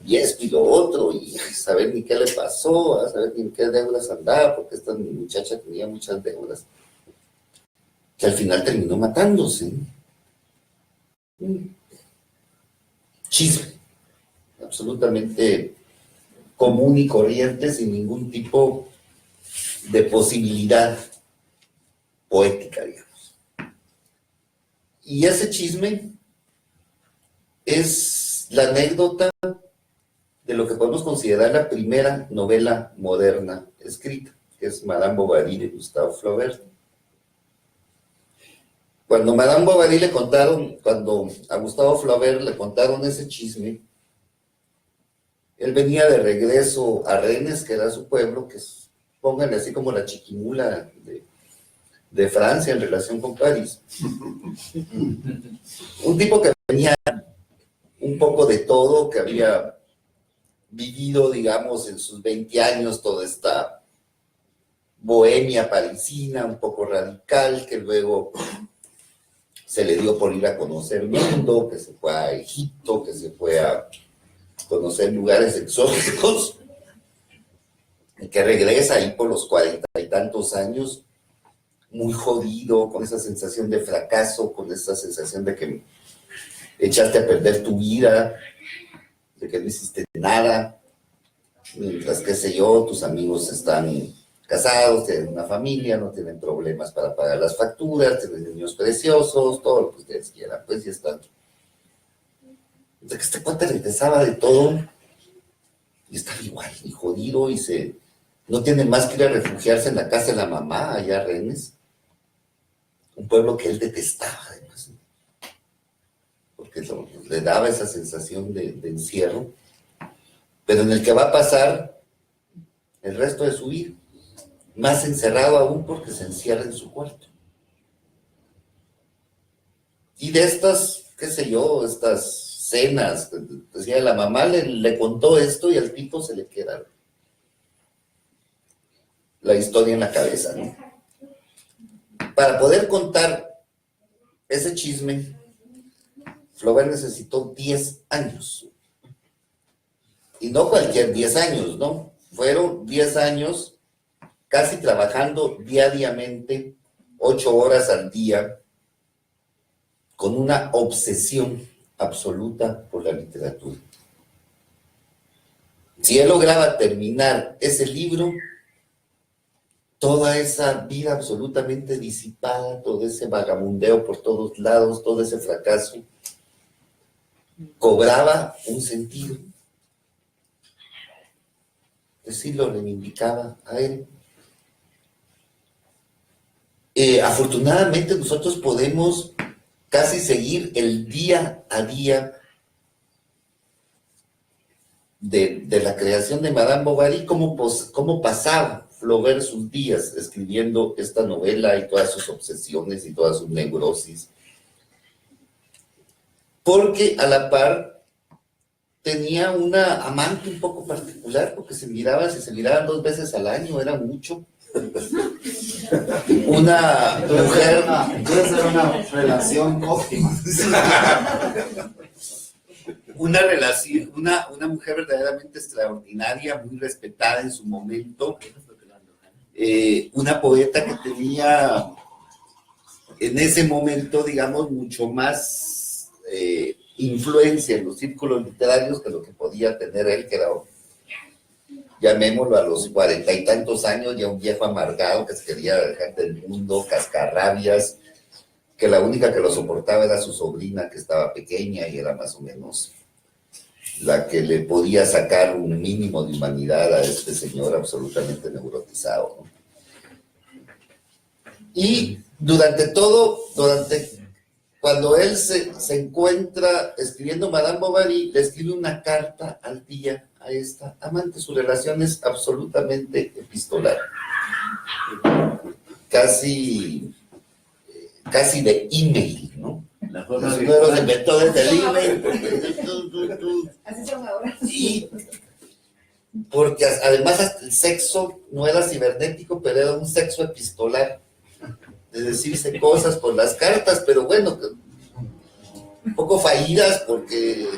y esto y lo otro, y a saber ni qué le pasó, a saber ni en qué deudas andaba, porque esta muchacha tenía muchas deudas, que al final terminó matándose. Un chisme, absolutamente común y corriente, sin ningún tipo de posibilidad poética, digamos. Y ese chisme es la anécdota de lo que podemos considerar la primera novela moderna escrita, que es Madame Bovary de Gustave Flaubert. Cuando a Gustave Flaubert le contaron ese chisme, él venía de regreso a Rennes, que era su pueblo, que es, pónganle así como la Chiquimula de Francia en relación con París. Un tipo que venía un poco de todo, que había vivido, digamos, en sus 20 años toda esta bohemia parisina, un poco radical, que luego se le dio por ir a conocer el mundo, que se fue a Egipto, que se fue a conocer lugares exóticos, y que regresa ahí por los 40 y tantos años, muy jodido, con esa sensación de fracaso, con esa sensación de que echaste a perder tu vida, de que no hiciste nada, mientras, qué sé yo, tus amigos están casados, tienen una familia, no tienen problemas para pagar las facturas, tienen niños preciosos, todo lo que ustedes quieran, pues ya están. De que este cuate regresaba de todo y estaba igual, y jodido, y no tiene más que ir a refugiarse en la casa de la mamá, allá a Rennes, un pueblo que él detestaba, además, porque le daba esa sensación de encierro, pero en el que va a pasar el resto de su vida, más encerrado aún porque se encierra en su cuarto. Y de estas, qué sé yo, estas cenas, decía, la mamá le contó esto y al tipo se le queda la historia en la cabeza, ¿no? Para poder contar ese chisme, Flaubert necesitó 10 años. Y no cualquier 10 años, ¿no? Fueron 10 años casi trabajando diariamente, 8 horas al día, con una obsesión absoluta por la literatura. Si él lograba terminar ese libro, toda esa vida absolutamente disipada, todo ese vagabundeo por todos lados, todo ese fracaso, cobraba un sentido. Así lo reivindicaba a él. Afortunadamente nosotros podemos casi seguir el día a día de la creación de Madame Bovary, cómo pasaba Flaubert sus días escribiendo esta novela y todas sus obsesiones y todas sus neurosis. Porque a la par tenía una amante un poco particular, porque si se miraban 2 veces al año, era mucho. Una mujer... Puede ser una relación óptima. Una mujer verdaderamente extraordinaria, muy respetada en su momento. Una poeta que tenía en ese momento, digamos, mucho más influencia en los círculos literarios que lo que podía tener él, que era, llamémoslo, a los 40 y tantos años, ya un viejo amargado que se quería dejar del mundo, cascarrabias, que la única que lo soportaba era su sobrina, que estaba pequeña y era más o menos la que le podía sacar un mínimo de humanidad a este señor absolutamente neurotizado, ¿no? Y cuando él se encuentra escribiendo Madame Bovary, le escribe una carta al día a esta amante. Su relación es absolutamente epistolar, casi de email, ¿no? Los nuevos inventores del email. Así son ahora. Y porque además hasta el sexo no era cibernético, pero era un sexo epistolar, de decirse cosas por las cartas, pero bueno, un poco fallidas porque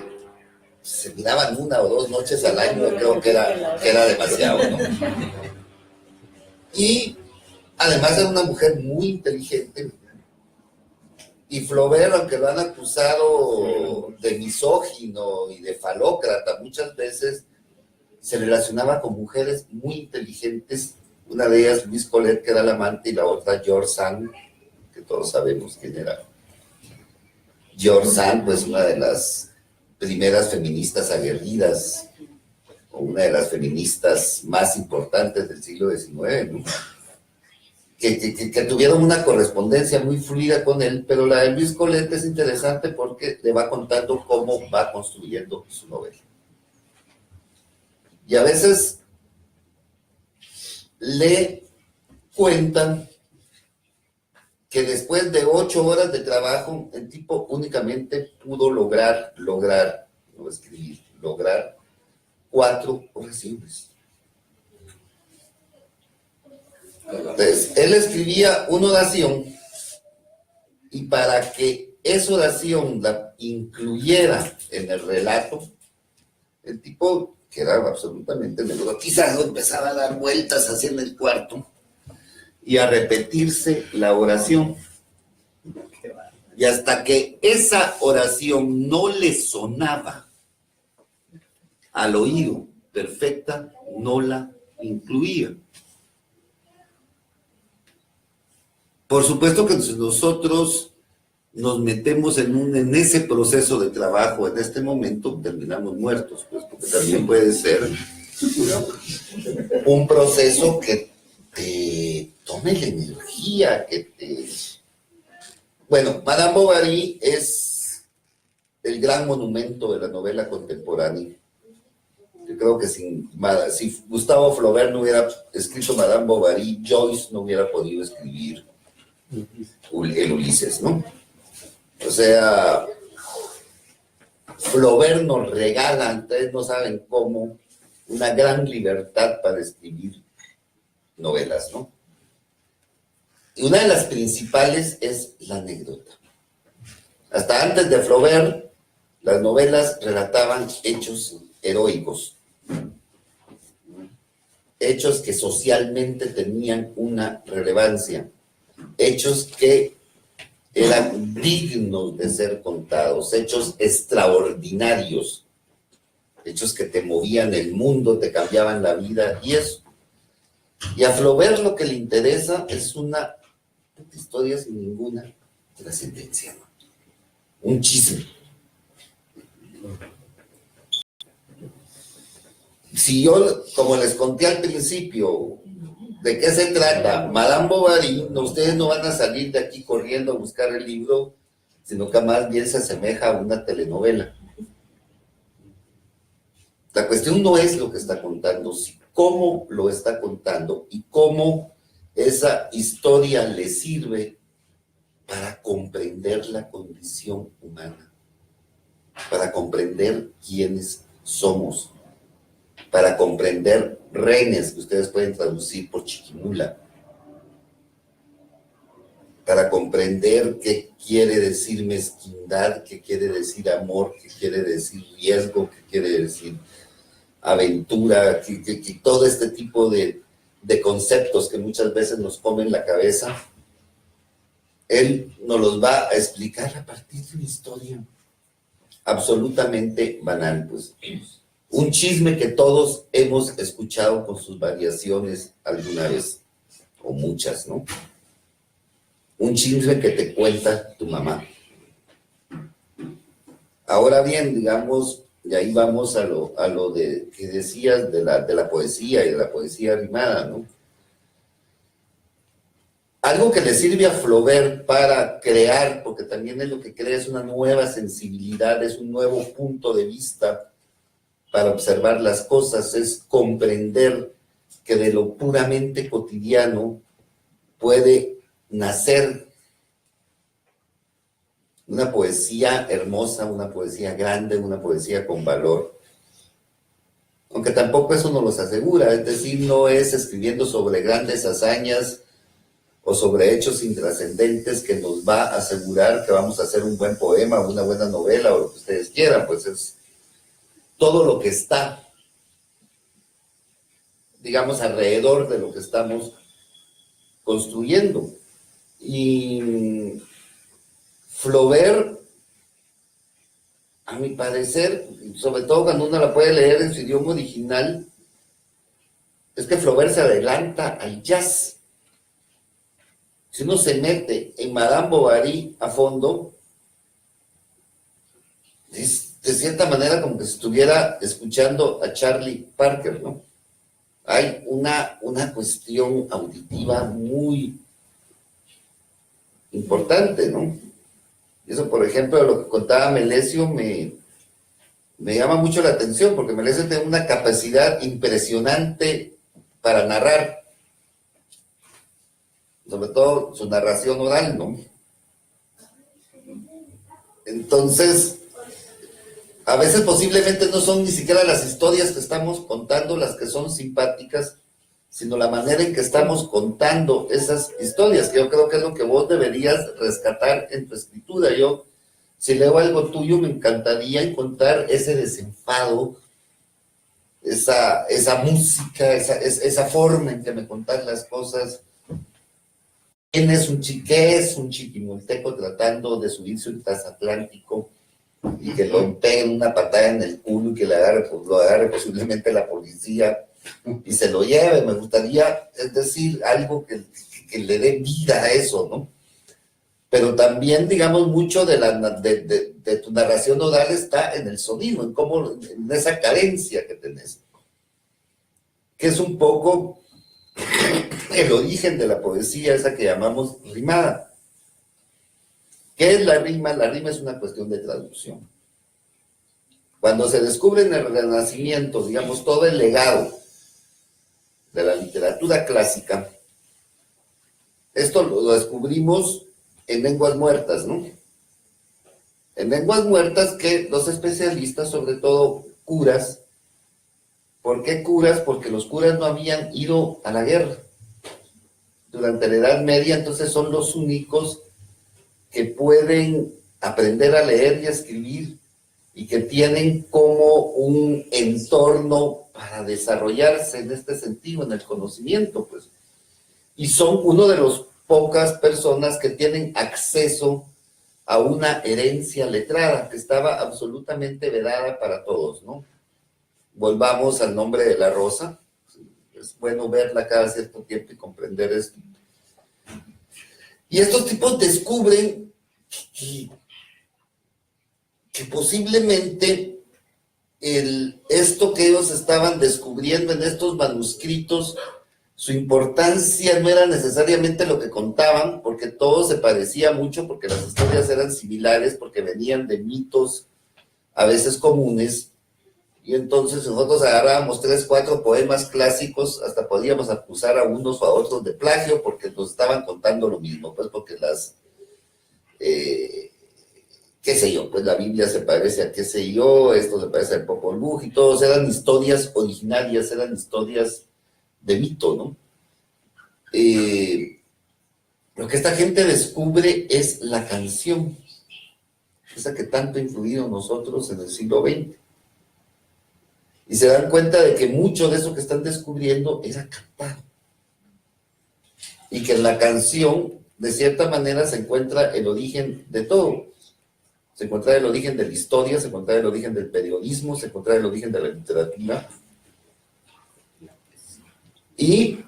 se miraban 1 o 2 noches al año, creo que era demasiado, ¿no? Y además era una mujer muy inteligente. Y Flaubert, aunque lo han acusado de misógino y de falócrata, muchas veces se relacionaba con mujeres muy inteligentes. Una de ellas, Louise Colette, que era la amante, y la otra, George Sand, que todos sabemos quién era. George Sand, pues una de las primeras feministas aguerridas, o una de las feministas más importantes del siglo XIX, ¿no? Que tuvieron una correspondencia muy fluida con él, pero la de Louise Colette es interesante porque le va contando cómo va construyendo su novela. Y a veces le cuentan que después de 8 horas de trabajo, el tipo únicamente pudo lograr 4 oraciones. Entonces, él escribía una oración y para que esa oración la incluyera en el relato, el tipo, que era absolutamente neurotizado, empezaba a dar vueltas hacia en el cuarto y a repetirse la oración. Y hasta que esa oración no le sonaba al oído perfecta, no la incluía. Por supuesto que nosotros nos metemos en ese proceso de trabajo, en este momento terminamos muertos, pues, porque también puede ser un proceso que te tome la energía, Bueno, Madame Bovary es el gran monumento de la novela contemporánea. Yo creo que si Gustavo Flaubert no hubiera escrito Madame Bovary, Joyce no hubiera podido escribir el Ulises, ¿no? O sea, Flaubert nos regala, ustedes no saben cómo, una gran libertad para escribir novelas, ¿no? Y una de las principales es la anécdota. Hasta antes de Flaubert, las novelas relataban hechos heroicos, hechos que socialmente tenían una relevancia, hechos que eran dignos de ser contados, hechos extraordinarios, hechos que te movían el mundo, te cambiaban la vida y eso. Y a Flaubert lo que le interesa es una historia sin ninguna trascendencia, un chisme. Si yo, como les conté al principio, ¿de qué se trata? Madame Bovary, ustedes no van a salir de aquí corriendo a buscar el libro, sino que más bien se asemeja a una telenovela. La cuestión no es lo que está contando, sino cómo lo está contando y cómo esa historia le sirve para comprender la condición humana, para comprender quiénes somos, para comprender reines, que ustedes pueden traducir por chiquimula, para comprender qué quiere decir mezquindad, qué quiere decir amor, qué quiere decir riesgo, qué quiere decir aventura, que todo este tipo de conceptos que muchas veces nos comen la cabeza, él nos los va a explicar a partir de una historia absolutamente banal, pues. Un chisme que todos hemos escuchado con sus variaciones alguna vez, o muchas, ¿no? Un chisme que te cuenta tu mamá. Ahora bien, digamos, y ahí vamos a lo de que decías de la poesía y de la poesía rimada, ¿no? Algo que le sirve a Flaubert para crear, porque también es lo que crea, es una nueva sensibilidad, es un nuevo punto de vista para observar las cosas, es comprender que de lo puramente cotidiano puede nacer una poesía hermosa, una poesía grande, una poesía con valor. Aunque tampoco eso nos los asegura, es decir, no es escribiendo sobre grandes hazañas o sobre hechos intrascendentes que nos va a asegurar que vamos a hacer un buen poema, una buena novela o lo que ustedes quieran, pues es todo lo que está, digamos, alrededor de lo que estamos construyendo. Y Flaubert, a mi parecer, sobre todo cuando uno la puede leer en su idioma original, es que Flaubert se adelanta al jazz. Si uno se mete en Madame Bovary a fondo, es de cierta manera como que se estuviera escuchando a Charlie Parker, ¿no? Hay una cuestión auditiva muy importante, ¿no? Eso, por ejemplo, lo que contaba Melesio me llama mucho la atención, porque Melesio tiene una capacidad impresionante para narrar, sobre todo su narración oral, ¿no? Entonces, a veces posiblemente no son ni siquiera las historias que estamos contando las que son simpáticas, sino la manera en que estamos contando esas historias, que yo creo que es lo que vos deberías rescatar en tu escritura. Yo, si leo algo tuyo, me encantaría encontrar ese desenfado, esa música, esa forma en que me contás las cosas. ¿Qué es un chiquimulteco tratando de subirse un transatlántico y que lo peguen una patada en el culo y que lo agarre posiblemente la policía y se lo lleve? Me gustaría, es decir, algo que le dé vida a eso, ¿no? Pero también, digamos, mucho de tu narración oral está en el sonido, en esa carencia que tenés, que es un poco el origen de la poesía, esa que llamamos rimada. ¿Qué es la rima? La rima es una cuestión de traducción. Cuando se descubre en el Renacimiento, digamos, todo el legado de la literatura clásica, esto lo descubrimos en lenguas muertas, ¿no? En lenguas muertas que los especialistas, sobre todo curas, ¿por qué curas? Porque los curas no habían ido a la guerra. durante la Edad Media, entonces son los únicos que pueden aprender a leer y a escribir y que tienen como un entorno para desarrollarse en este sentido, en el conocimiento, pues. Y son uno de las pocas personas que tienen acceso a una herencia letrada que estaba absolutamente vedada para todos, ¿no? Volvamos al nombre de la rosa. Es bueno verla cada cierto tiempo y comprender esto. Y estos tipos descubren que posiblemente esto que ellos estaban descubriendo en estos manuscritos, su importancia no era necesariamente lo que contaban, porque todo se parecía mucho, porque las historias eran similares, porque venían de mitos a veces comunes, y entonces nosotros agarrábamos 3, 4 poemas clásicos, hasta podíamos acusar a unos o a otros de plagio, porque nos estaban contando lo mismo, pues porque qué sé yo, pues la Biblia se parece a qué sé yo, esto se parece al Popol Vuh, y todos eran historias originarias, eran historias de mito, ¿no? Lo que esta gente descubre es la canción, esa que tanto ha influido en nosotros en el siglo XX. Y se dan cuenta de que mucho de eso que están descubriendo era cantado. Y que en la canción, de cierta manera, se encuentra el origen de todo. Se encuentra el origen de la historia, se encuentra el origen del periodismo, se encuentra el origen de la literatura. Y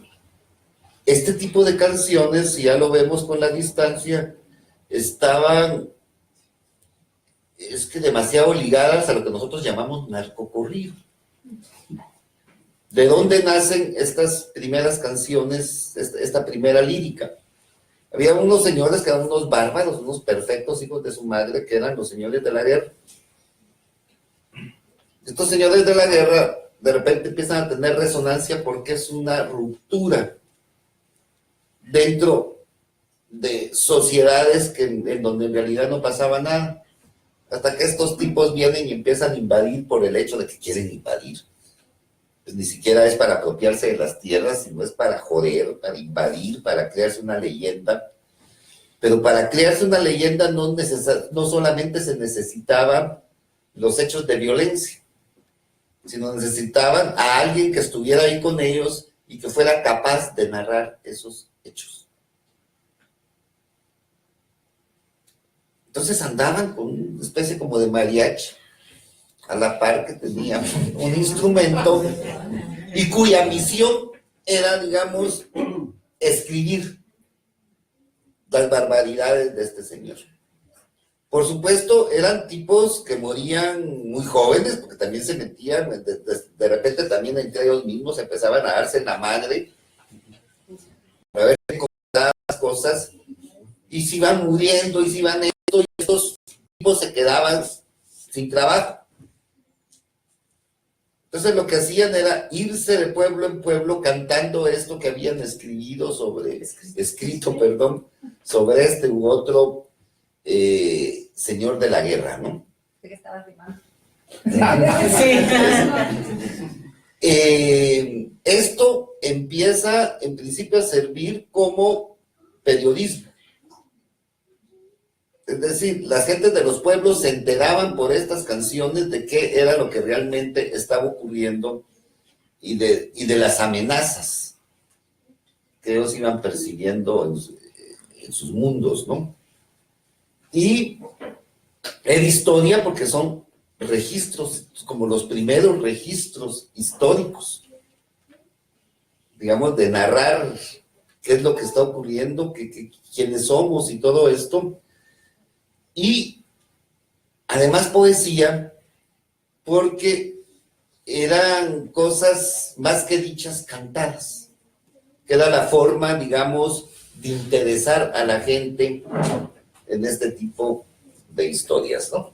este tipo de canciones, si ya lo vemos con la distancia, estaban, es que demasiado ligadas a lo que nosotros llamamos narcocorrido. ¿De dónde nacen estas primeras canciones, esta primera lírica? Había unos señores que eran unos bárbaros, unos perfectos hijos de su madre, que eran los señores de la guerra. Estos señores de la guerra de repente empiezan a tener resonancia porque es una ruptura dentro de sociedades en donde en realidad no pasaba nada, hasta que estos tipos vienen y empiezan a invadir por el hecho de que quieren invadir. Pues ni siquiera es para apropiarse de las tierras, sino es para joder, para invadir, para crearse una leyenda. Pero para crearse una leyenda no solamente se necesitaban los hechos de violencia, sino necesitaban a alguien que estuviera ahí con ellos y que fuera capaz de narrar esos hechos. Entonces andaban con una especie como de mariachi, a la par que tenían un instrumento y cuya misión era, digamos, escribir las barbaridades de este señor. Por supuesto, eran tipos que morían muy jóvenes, porque también se metían, de repente también entre ellos mismos empezaban a darse en la madre, a ver cómo daban las cosas, y se iban muriendo, y se iban esto, y estos tipos se quedaban sin trabajo. Entonces lo que hacían era irse de pueblo en pueblo cantando esto que habían escrito sobre este u otro señor de la guerra, ¿no? que estaba rimando. Esto empieza en principio a servir como periodismo. Es decir, las gentes de los pueblos se enteraban por estas canciones de qué era lo que realmente estaba ocurriendo y de las amenazas que ellos iban percibiendo en sus mundos, ¿no? Y en historia, porque son registros, como los primeros registros históricos, digamos, de narrar qué es lo que está ocurriendo, quiénes somos y todo esto. Y además poesía, porque eran cosas más que dichas cantadas, que era la forma, digamos, de interesar a la gente en este tipo de historias, ¿no?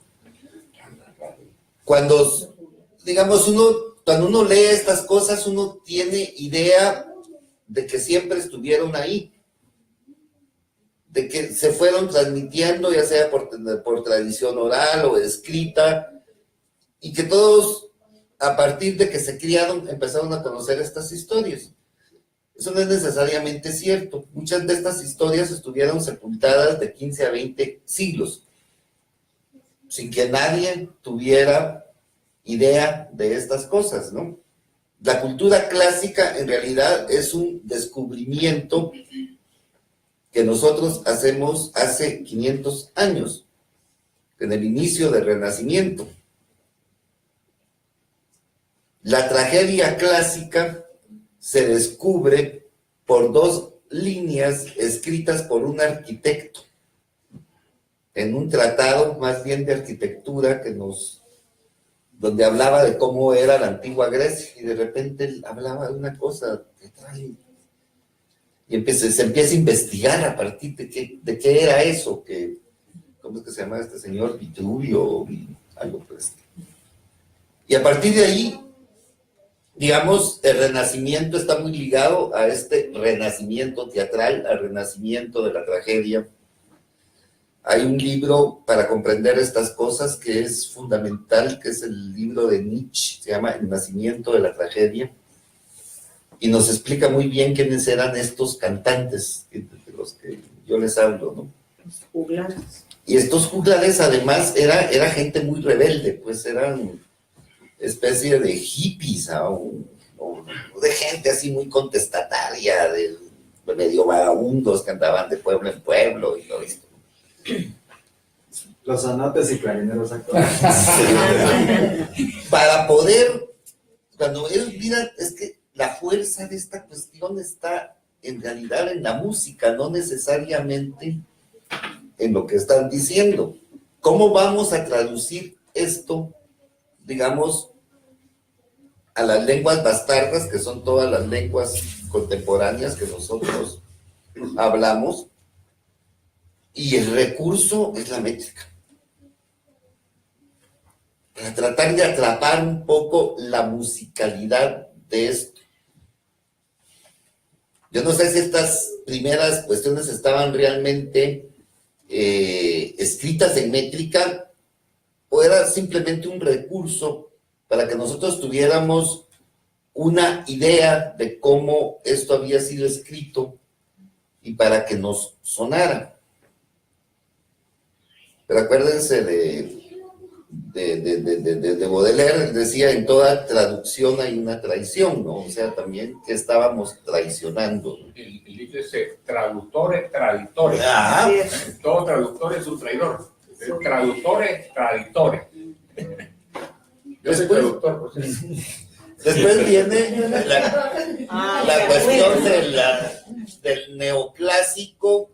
Cuando, digamos, cuando uno lee estas cosas, uno tiene idea de que siempre estuvieron ahí, de que se fueron transmitiendo, ya sea por tradición oral o escrita, y que todos, a partir de que se criaron, empezaron a conocer estas historias. Eso no es necesariamente cierto. Muchas de estas historias estuvieron sepultadas de 15 a 20 siglos, sin que nadie tuviera idea de estas cosas, ¿no? La cultura clásica en realidad es un descubrimiento que nosotros hacemos hace 500 años, en el inicio del Renacimiento. La tragedia clásica se descubre por dos líneas escritas por un arquitecto en un tratado más bien de arquitectura donde hablaba de cómo era la antigua Grecia, y de repente él hablaba de una cosa y se empieza a investigar a partir de qué era eso, ¿cómo es que se llama este señor? Vitruvio, algo pues. Y a partir de ahí, digamos, el Renacimiento está muy ligado a este renacimiento teatral, al renacimiento de la tragedia. Hay un libro para comprender estas cosas que es fundamental, que es el libro de Nietzsche, se llama El nacimiento de la tragedia, y nos explica muy bien quiénes eran estos cantantes de los que yo les hablo, ¿no? Los juglares. Y estos juglares además era gente muy rebelde, pues eran especie de hippies, o de gente así muy contestataria, de medio vagabundos que andaban de pueblo en pueblo y todo esto. Los zanates y clarineros actuales. Para poder, cuando ellos miran, es que la fuerza de esta cuestión está en realidad en la música, no necesariamente en lo que están diciendo. ¿Cómo vamos a traducir esto, digamos, a las lenguas bastardas, que son todas las lenguas contemporáneas que nosotros hablamos? Y el recurso es la métrica. Para tratar de atrapar un poco la musicalidad de esto. Yo no sé si estas primeras cuestiones estaban realmente escritas en métrica o era simplemente un recurso para que nosotros tuviéramos una idea de cómo esto había sido escrito y para que nos sonara. Pero acuérdense de Baudelaire, decía, en toda traducción hay una traición, ¿no? O sea, también que estábamos traicionando. El libro dice traductores, traditores. Ah. Todo traductor es un traidor. Traductores, traditores. Yo soy traductor, pues. Después viene la cuestión del neoclásico,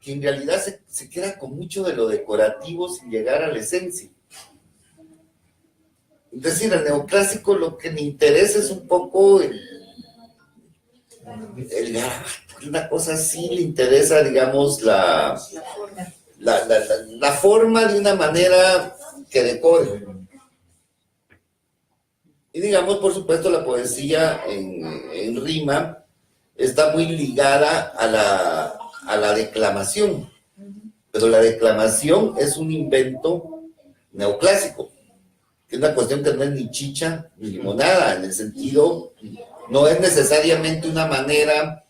que en realidad se queda con mucho de lo decorativo sin llegar a la esencia. Es decir, al neoclásico lo que le interesa es un poco una cosa así, le interesa, digamos, la forma de una manera que decore. Y digamos, por supuesto, la poesía en rima está muy ligada a la declamación, pero la declamación es un invento neoclásico, que es una cuestión que no es ni chicha ni limonada, en el sentido, no es necesariamente una manera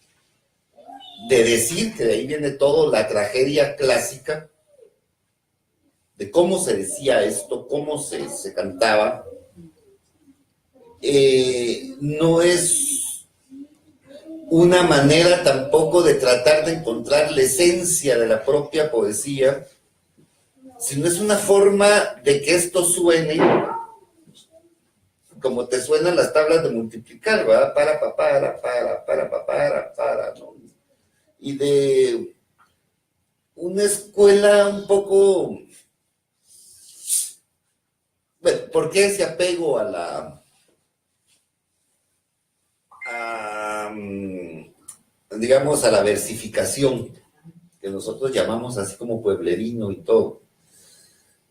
de decir, que de ahí viene todo, la tragedia clásica, de cómo se decía esto, cómo se cantaba. No es una manera tampoco de tratar de encontrar la esencia de la propia poesía, sino es una forma de que esto suene como te suenan las tablas de multiplicar, ¿verdad? Para, ¿no? Y de una escuela un poco... Bueno, ¿por qué ese apego digamos, a la versificación, que nosotros llamamos así como pueblerino y todo?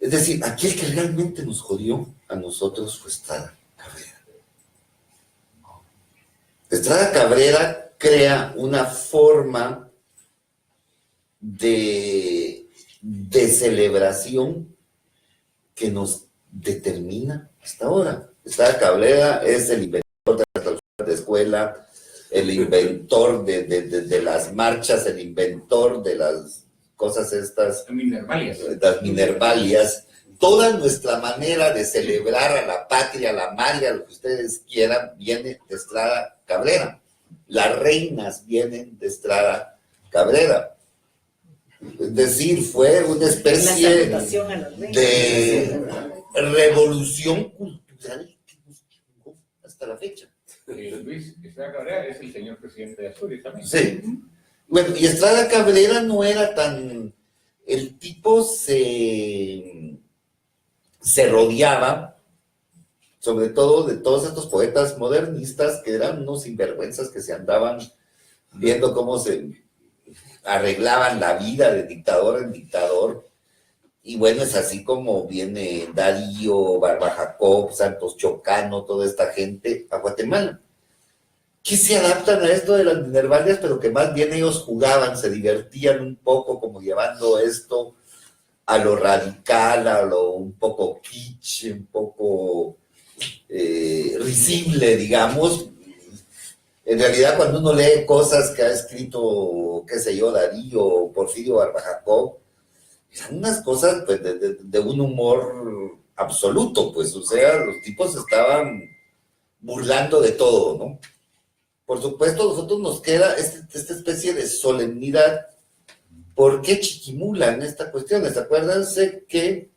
Es decir, aquí el que realmente nos jodió a nosotros fue Estrada Cabrera. Estrada Cabrera crea una forma de celebración que nos determina hasta ahora. Estrada Cabrera es el inventor de la traducción de escuela, el inventor de las marchas, el inventor de las cosas estas, las minervalias. Toda nuestra manera de celebrar a la patria, a la María, lo que ustedes quieran, viene de Estrada Cabrera. Las reinas vienen de Estrada Cabrera. Es decir, fue una especie de revolución cultural que nos llegó hasta la fecha. Luis Estrada Cabrera es el señor presidente de Asturias también. Sí. Bueno, y Estrada Cabrera no era tan... El tipo se rodeaba, sobre todo de todos estos poetas modernistas que eran unos sinvergüenzas que se andaban viendo cómo se arreglaban la vida de dictador en dictador. Y bueno, es así como viene Darío, Barba Jacob, Santos Chocano, toda esta gente a Guatemala, que se adaptan a esto de las minervalias, pero que más bien ellos jugaban, se divertían un poco, como llevando esto a lo radical, a lo un poco kitsch, un poco risible, digamos. En realidad, cuando uno lee cosas que ha escrito, qué sé yo, Darío, Porfirio Barba Jacob, eran unas cosas pues, de un humor absoluto, pues, o sea, los tipos estaban burlando de todo, ¿no? Por supuesto, a nosotros nos queda esta especie de solemnidad. ¿Por qué Chiquimula en esta cuestión? Acuérdense que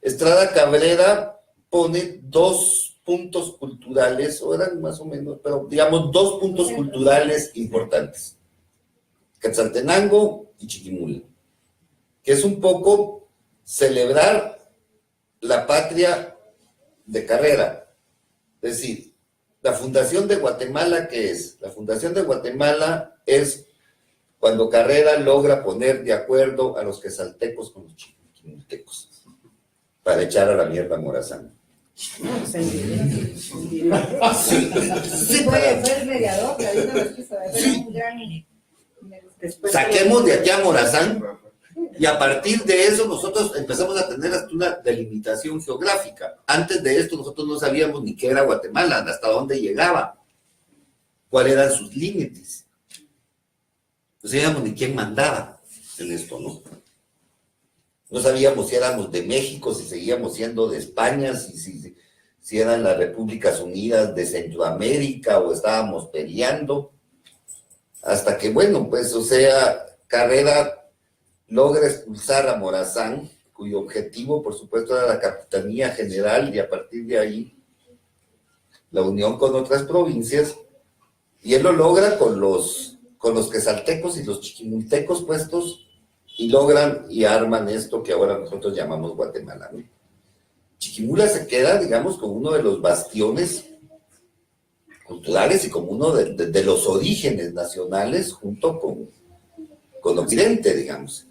Estrada Cabrera pone 2 puntos culturales, o eran más o menos, pero digamos 2 puntos culturales importantes. Quetzaltenango y Chiquimula, que es un poco celebrar la patria de Carrera. Es decir, la fundación de Guatemala, ¿qué es? La fundación de Guatemala es cuando Carrera logra poner de acuerdo a los quetzaltecos con los chiquimultecos para echar a la mierda a Morazán. Sí, fue el mediador, un gran... Saquemos de aquí a Morazán y a partir de eso nosotros empezamos a tener hasta una delimitación geográfica. Antes de esto nosotros no sabíamos ni qué era Guatemala, hasta dónde llegaba, cuáles eran sus límites. No sabíamos ni quién mandaba en esto, ¿no? No sabíamos si éramos de México, si seguíamos siendo de España, si eran las Repúblicas Unidas de Centroamérica o estábamos peleando. Hasta que, bueno, pues, o sea, Carrera logra expulsar a Morazán, cuyo objetivo, por supuesto, era la Capitanía General, y a partir de ahí, la unión con otras provincias, y él lo logra con los quetzaltecos y los chiquimultecos puestos, y logran y arman esto que ahora nosotros llamamos Guatemala, ¿no? Chiquimula se queda, digamos, como uno de los bastiones culturales y como uno de los orígenes nacionales junto con Occidente, digamos,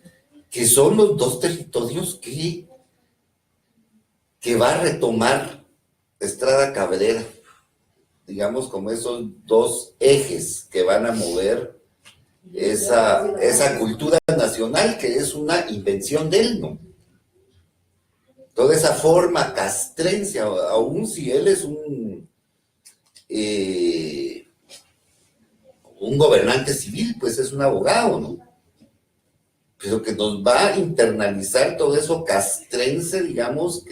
que son los 2 territorios que va a retomar Estrada Cabrera, digamos, como esos 2 ejes que van a mover esa cultura nacional, que es una invención de él, ¿no? Toda esa forma castrense, aun si él es un gobernante civil, pues es un abogado, ¿no? Pero que nos va a internalizar todo eso castrense, digamos,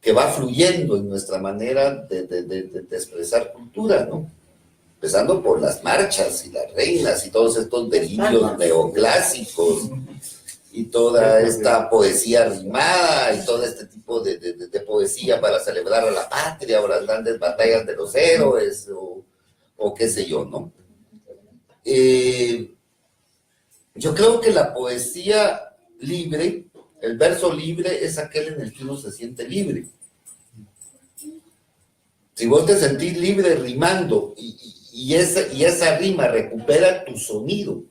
que va fluyendo en nuestra manera de expresar cultura, ¿no? Empezando por las marchas y las reinas y todos estos delirios neoclásicos y toda esta poesía rimada y todo este tipo de poesía para celebrar a la patria o las grandes batallas de los héroes o qué sé yo, ¿no? Yo creo que la poesía libre, el verso libre, es aquel en el que uno se siente libre. Si vos te sentís libre rimando y esa rima recupera tu sonido,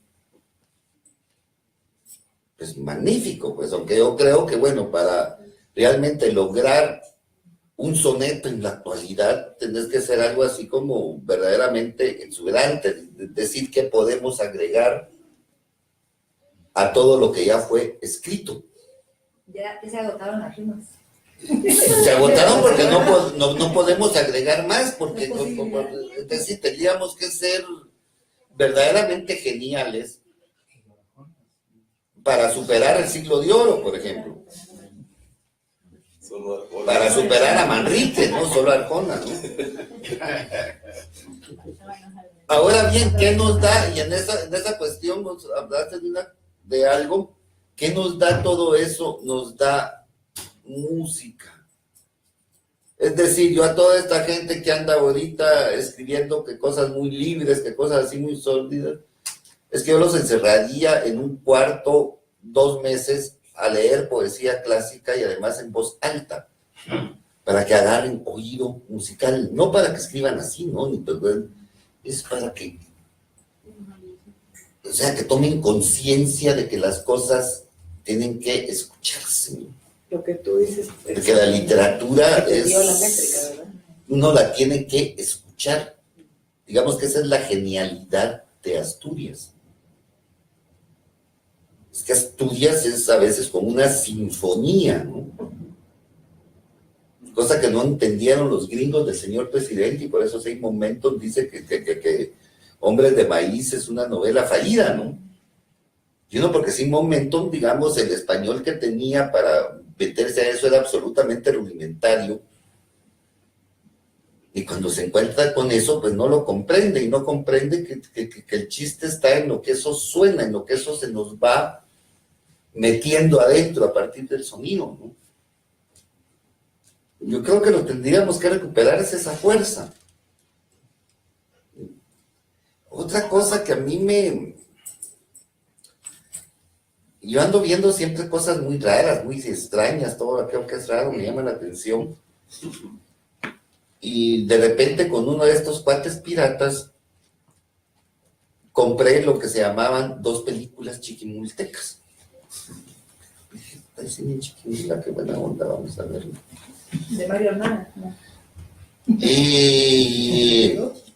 pues magnífico, pues, aunque yo creo que, bueno, para realmente lograr un soneto en la actualidad, tenés que ser algo así como verdaderamente exuberante, decir que podemos agregar a todo lo que ya fue escrito. Ya se agotaron las rimas. Se agotaron porque no podemos agregar más, porque es decir, tendríamos que ser verdaderamente geniales para superar el siglo de oro, por ejemplo. Para superar a Manrique, no solo a Arjona, ¿no? Ahora bien, ¿qué nos da? Y en esa cuestión nos hablaste de algo. ¿Qué nos da todo eso? Nos da música. Es decir, yo a toda esta gente que anda ahorita escribiendo que cosas muy libres, que cosas así muy sórdidas, es que yo los encerraría en un cuarto 2 meses a leer poesía clásica y además en voz alta, para que agarren oído musical, no para que escriban así, ¿no? Es para que, o sea, que tomen conciencia de que las cosas tienen que escucharse, ¿no? Lo que tú dices. Porque la literatura la métrica, es, ¿verdad? uno la tiene que escuchar. Digamos que esa es la genialidad de Asturias. Es que Asturias es a veces como una sinfonía, ¿no? Cosa que no entendieron los gringos del señor presidente, y por eso Seis Momentos dice que Hombres de Maíz es una novela fallida, ¿no? Y uno, porque Sin Momentum, digamos, el español que tenía para meterse a eso era absolutamente rudimentario. Y cuando se encuentra con eso, pues no lo comprende, y no comprende que el chiste está en lo que eso suena, en lo que eso se nos va metiendo adentro a partir del sonido, ¿no? Yo creo que lo tendríamos que recuperar es esa fuerza. Otra cosa que a mí yo ando viendo siempre cosas muy raras, muy extrañas, todo aquello que es raro me llama la atención. Y de repente con uno de estos cuates piratas compré lo que se llamaban 2 películas chiquimultecas. Parece bien Chiquimula, qué buena onda, vamos a verlo. De Mario Almada, ¿no?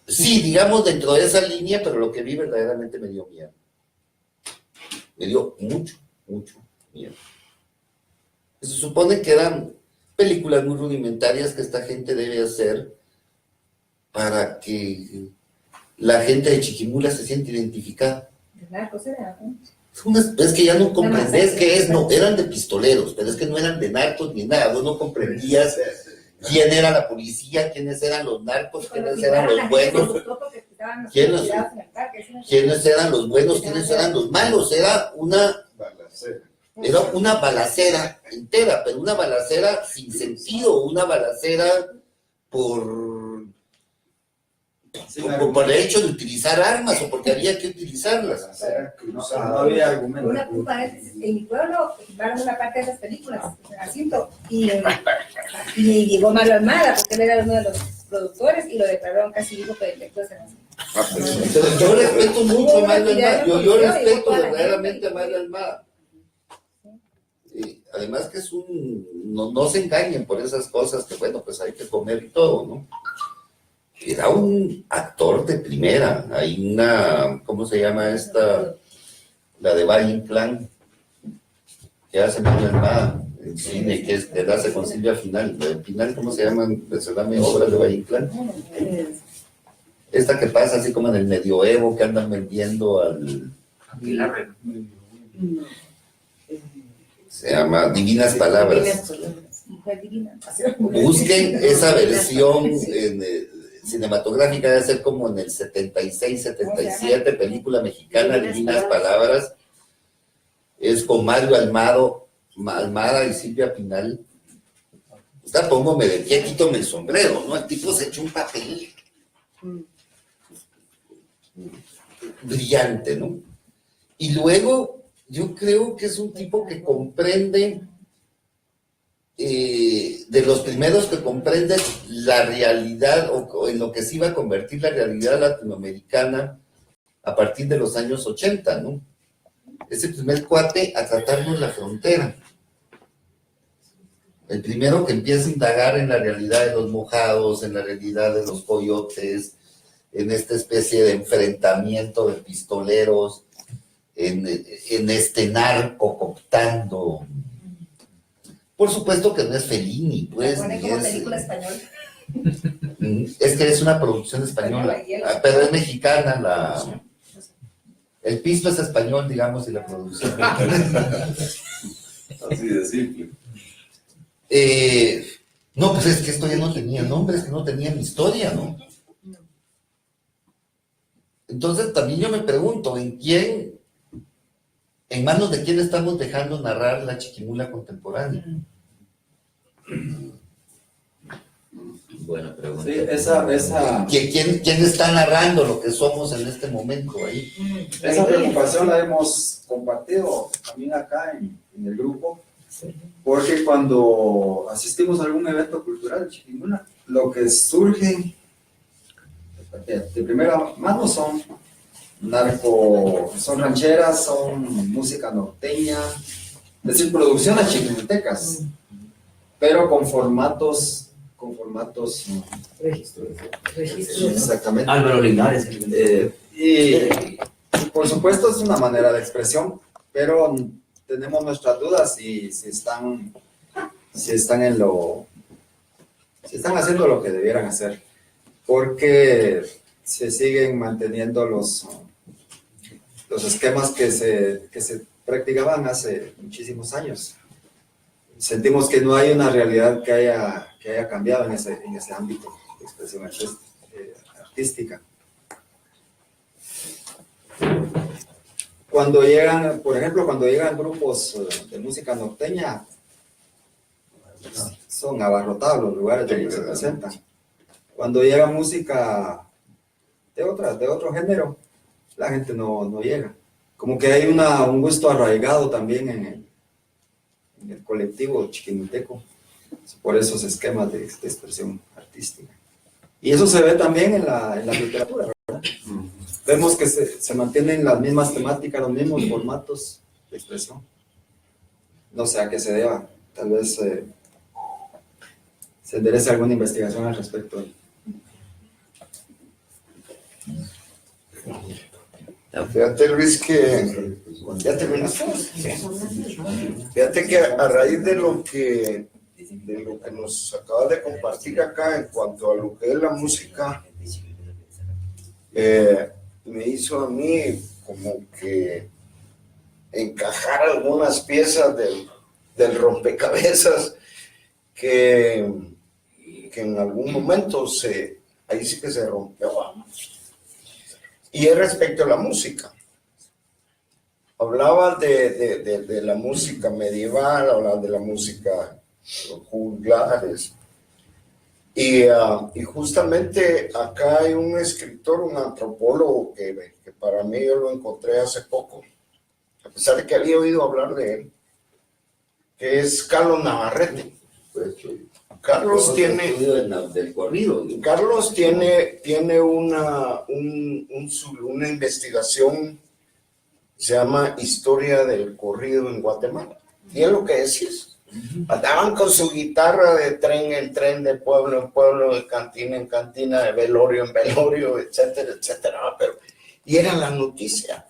Sí, digamos dentro de esa línea, pero lo que vi verdaderamente me dio miedo. Me dio mucho, mucho miedo. Se supone que eran películas muy rudimentarias que esta gente debe hacer para que la gente de Chiquimula se sienta identificada. De narcos era, ¿no? Es que ya no comprendes qué es, no, eran de pistoleros, pero es que no eran de narcos ni nada, vos no comprendías quién era la policía, quiénes eran los narcos, quiénes eran los buenos, quiénes eran los buenos, quiénes eran los malos. Era una balacera entera, pero una balacera sin sentido, una balacera por el hecho de utilizar armas o porque había que utilizarlas. No había argumento. Una culpa es, en mi pueblo equiparon una parte de esas películas, en Jacinto, y llegó Mario Almada, porque él era uno de los productores, y lo declararon casi hijo predilecto de Jacinto. Yo respeto mucho a Mario Almada, yo respeto verdaderamente a Mario Almada. Además que es no se engañen por esas cosas, que bueno, pues hay que comer y todo, ¿no? Era un actor de primera. Hay una, ¿cómo se llama esta? La de Valle Inclán, que hace Mario Almada en cine, que hace con Silvia Pinal. ¿Cómo se llama? Mencioname obras de Valle Inclán. Esta que pasa así como en el medioevo, que andan vendiendo al... Se llama Divinas Palabras. Busquen esa versión cinematográfica, debe ser como en el 76, 77, película mexicana, Divinas Palabras. Es con Mario Almada y Silvia Pinal. Esta póngome de pie, quítome el sombrero, ¿no? El tipo se echó un papel brillante, ¿no? Y luego yo creo que es un tipo que comprende, de los primeros que comprende la realidad o en lo que se iba a convertir la realidad latinoamericana a partir de los años 80, ¿no? Es el primer cuate a tratarnos la frontera. El primero que empieza a indagar en la realidad de los mojados, en la realidad de los coyotes, en esta especie de enfrentamiento de pistoleros, en este narco cooptando. Por supuesto que no es Fellini, pues. Pone Ni como es, película española. es que es una producción española, pero es mexicana. El pisto es español, digamos, y la producción. Así de simple. No, pues es que esto ya no tenía nombre, es que no tenía ni historia, ¿no? Entonces también yo me pregunto, ¿en manos de quién estamos dejando narrar la Chiquimula contemporánea? Buena pregunta. Sí, esa ¿Quién está narrando lo que somos en este momento ahí? Esa preocupación la hemos compartido también acá en el grupo, porque cuando asistimos a algún evento cultural en Chiquimula, lo que surge de primera mano son rancheras, son música norteña, es decir, producciones chiquimultecas, pero con formatos Registros. exactamente. Álvaro Linares. Y por supuesto es una manera de expresión, pero tenemos nuestras dudas si están haciendo lo que debieran hacer, porque se siguen manteniendo los esquemas que se practicaban hace muchísimos años. Sentimos que no hay una realidad que haya cambiado en ese ámbito de expresión artística. Cuando llegan, por ejemplo, grupos de música norteña, son abarrotados los lugares donde se presentan. Cuando llega música de otro género, la gente no llega. Como que hay un gusto arraigado también en el colectivo chiquimulteco por esos esquemas de expresión artística. Y eso se ve también en la literatura, ¿verdad? Vemos que se mantienen las mismas temáticas, los mismos formatos de expresión. No sé a qué se deba. Tal vez se enderece alguna investigación al respecto. Fíjate, Luis, que ya terminaste. Fíjate que a raíz de lo que nos acabas de compartir acá en cuanto a lo que es la música, me hizo a mí como que encajar algunas piezas del rompecabezas que en algún momento ahí sí que se rompió. Y es respecto a la música. Hablaba de la música medieval, hablaba de la música los juglares. Y justamente acá hay un escritor, un antropólogo que para mí yo lo encontré hace poco, a pesar de que había oído hablar de él, que es Carlos Navarrete. Carlos tiene del corrido. Carlos tiene una investigación, se llama Historia del Corrido en Guatemala. Y es lo que decís. Andaban con su guitarra de tren en tren, de pueblo en pueblo, de cantina en cantina, de velorio en velorio, etcétera, etcétera. Y era la noticia,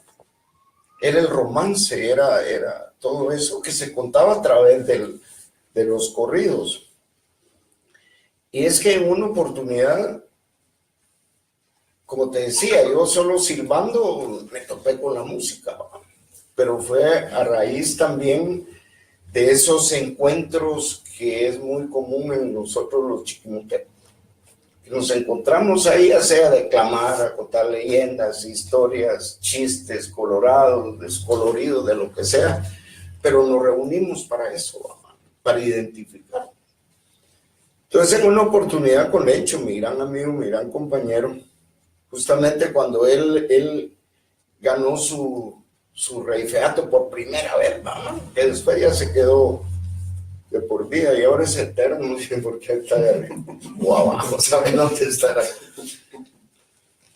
era el romance, era todo eso que se contaba a través de los corridos. Y es que en una oportunidad, como te decía, yo solo silbando me topé con la música, pero fue a raíz también de esos encuentros que es muy común en nosotros los chiquimultecos. Nos encontramos ahí, ya sea a declamar, a contar leyendas, historias, chistes colorados, descoloridos, de lo que sea, pero nos reunimos para eso, para identificar. Entonces, en una oportunidad con Lecho, mi gran amigo, mi gran compañero, justamente cuando él ganó su reifeato por primera vez, ¿no? Que después ya se quedó de por vida y ahora es eterno, no sé por qué está o abajo, ¿sabe dónde estará?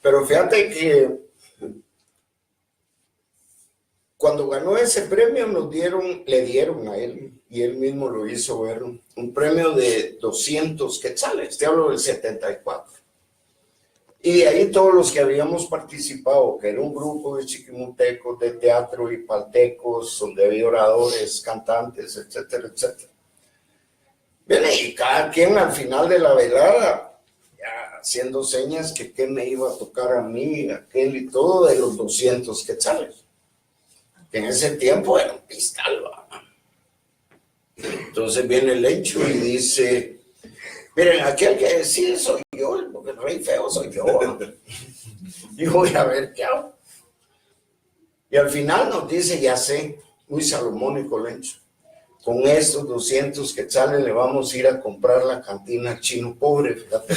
Pero fíjate que cuando ganó ese premio le dieron a él, y él mismo lo hizo ver, un premio de 200 quetzales, te hablo del 74. Y de ahí todos los que habíamos participado, que era un grupo de chiquimultecos, de teatro y paltecos, donde había oradores, cantantes, etcétera, etcétera. Viene y cada quien al final de la velada, ya haciendo señas que qué me iba a tocar a mí, aquel y todo, de los 200 quetzales. Que en ese tiempo era un pistal, ¿va? Entonces viene el hecho y dice, miren, aquel que decide soy yo, porque el rey feo soy yo, ¿va? Y voy a ver qué hago. Y al final nos dice, ya sé, muy salomónico el hecho. Con estos 200 quetzales le vamos a ir a comprar la cantina al chino pobre, fíjate,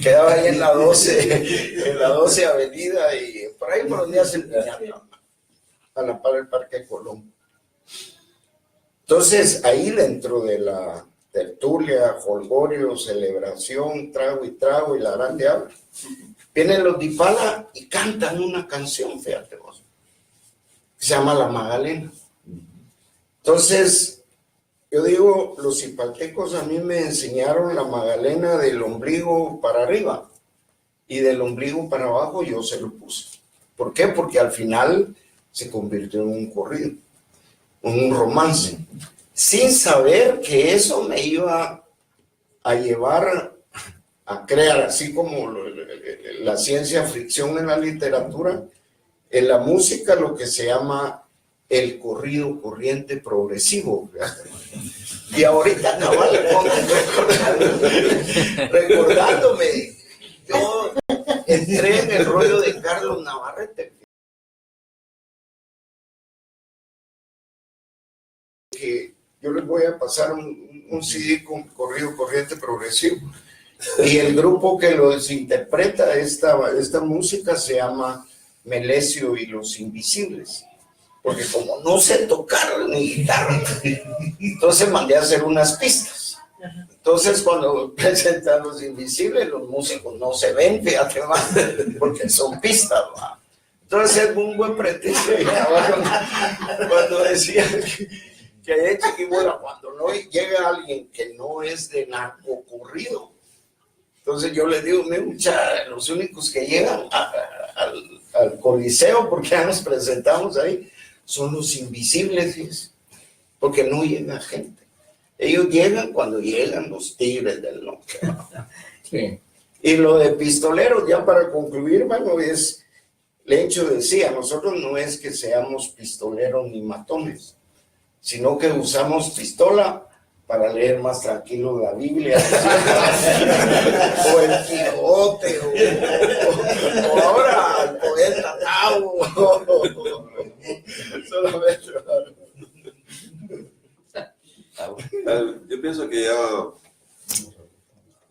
quedaba ahí en la 12 avenida y por ahí por donde hace el piñata, a la par del Parque Colón. Entonces, ahí dentro de la tertulia, jolgorio, celebración, trago y la grande habla, vienen los Dipala y cantan una canción, fíjate vos, que se llama La Magdalena. Entonces, yo digo, los zipaltecos a mí me enseñaron la Magdalena del ombligo para arriba y del ombligo para abajo yo se lo puse. ¿Por qué? Porque al final se convirtió en un corrido, en un romance, sin saber que eso me iba a llevar a crear, así como la ciencia ficción en la literatura, en la música lo que se llama el corrido corriente progresivo. Y ahorita cabal, recordándome, yo entré en el rollo de Carlos Navarrete, que yo les voy a pasar un CD con corrido corriente progresivo, y el grupo que los interpreta esta música se llama Melesio y los Invisibles, porque como no sé tocar ni guitarra, entonces mandé a hacer unas pistas. Entonces cuando presentan Los Invisibles, los músicos no se ven, fíjate más, porque son pistas, ¿va? Entonces es un buen pretexto. Cuando decía que de Chiquimula, cuando no llega alguien que no es de narcocorrido, entonces yo les digo, los únicos que llegan al Coliseo, porque ya nos presentamos ahí, son los invisibles, ¿sí? Porque no llega gente. Ellos llegan cuando llegan los Tigres del Norte. Sí. Y lo de pistoleros, ya para concluir, bueno, es, Lencho decía, nosotros no es que seamos pistoleros ni matones, sino que usamos pistola para leer más tranquilo la Biblia, o el Quijote, o ahora el poeta Tao. Solamente. Yo pienso que ya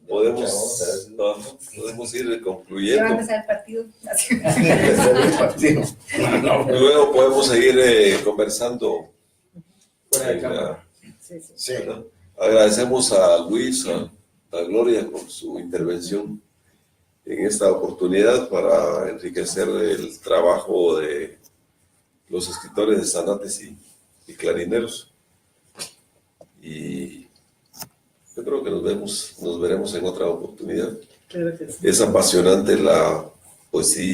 podemos ir Ya va a concluyendo. empezar el partido. Luego podemos seguir conversando. Sí. ¿No? Agradecemos a Luis, a Gloria por su intervención en esta oportunidad para enriquecer el trabajo de los escritores de zanates y clarineros. Y yo creo que nos veremos en otra oportunidad. Claro que sí. Es apasionante la poesía.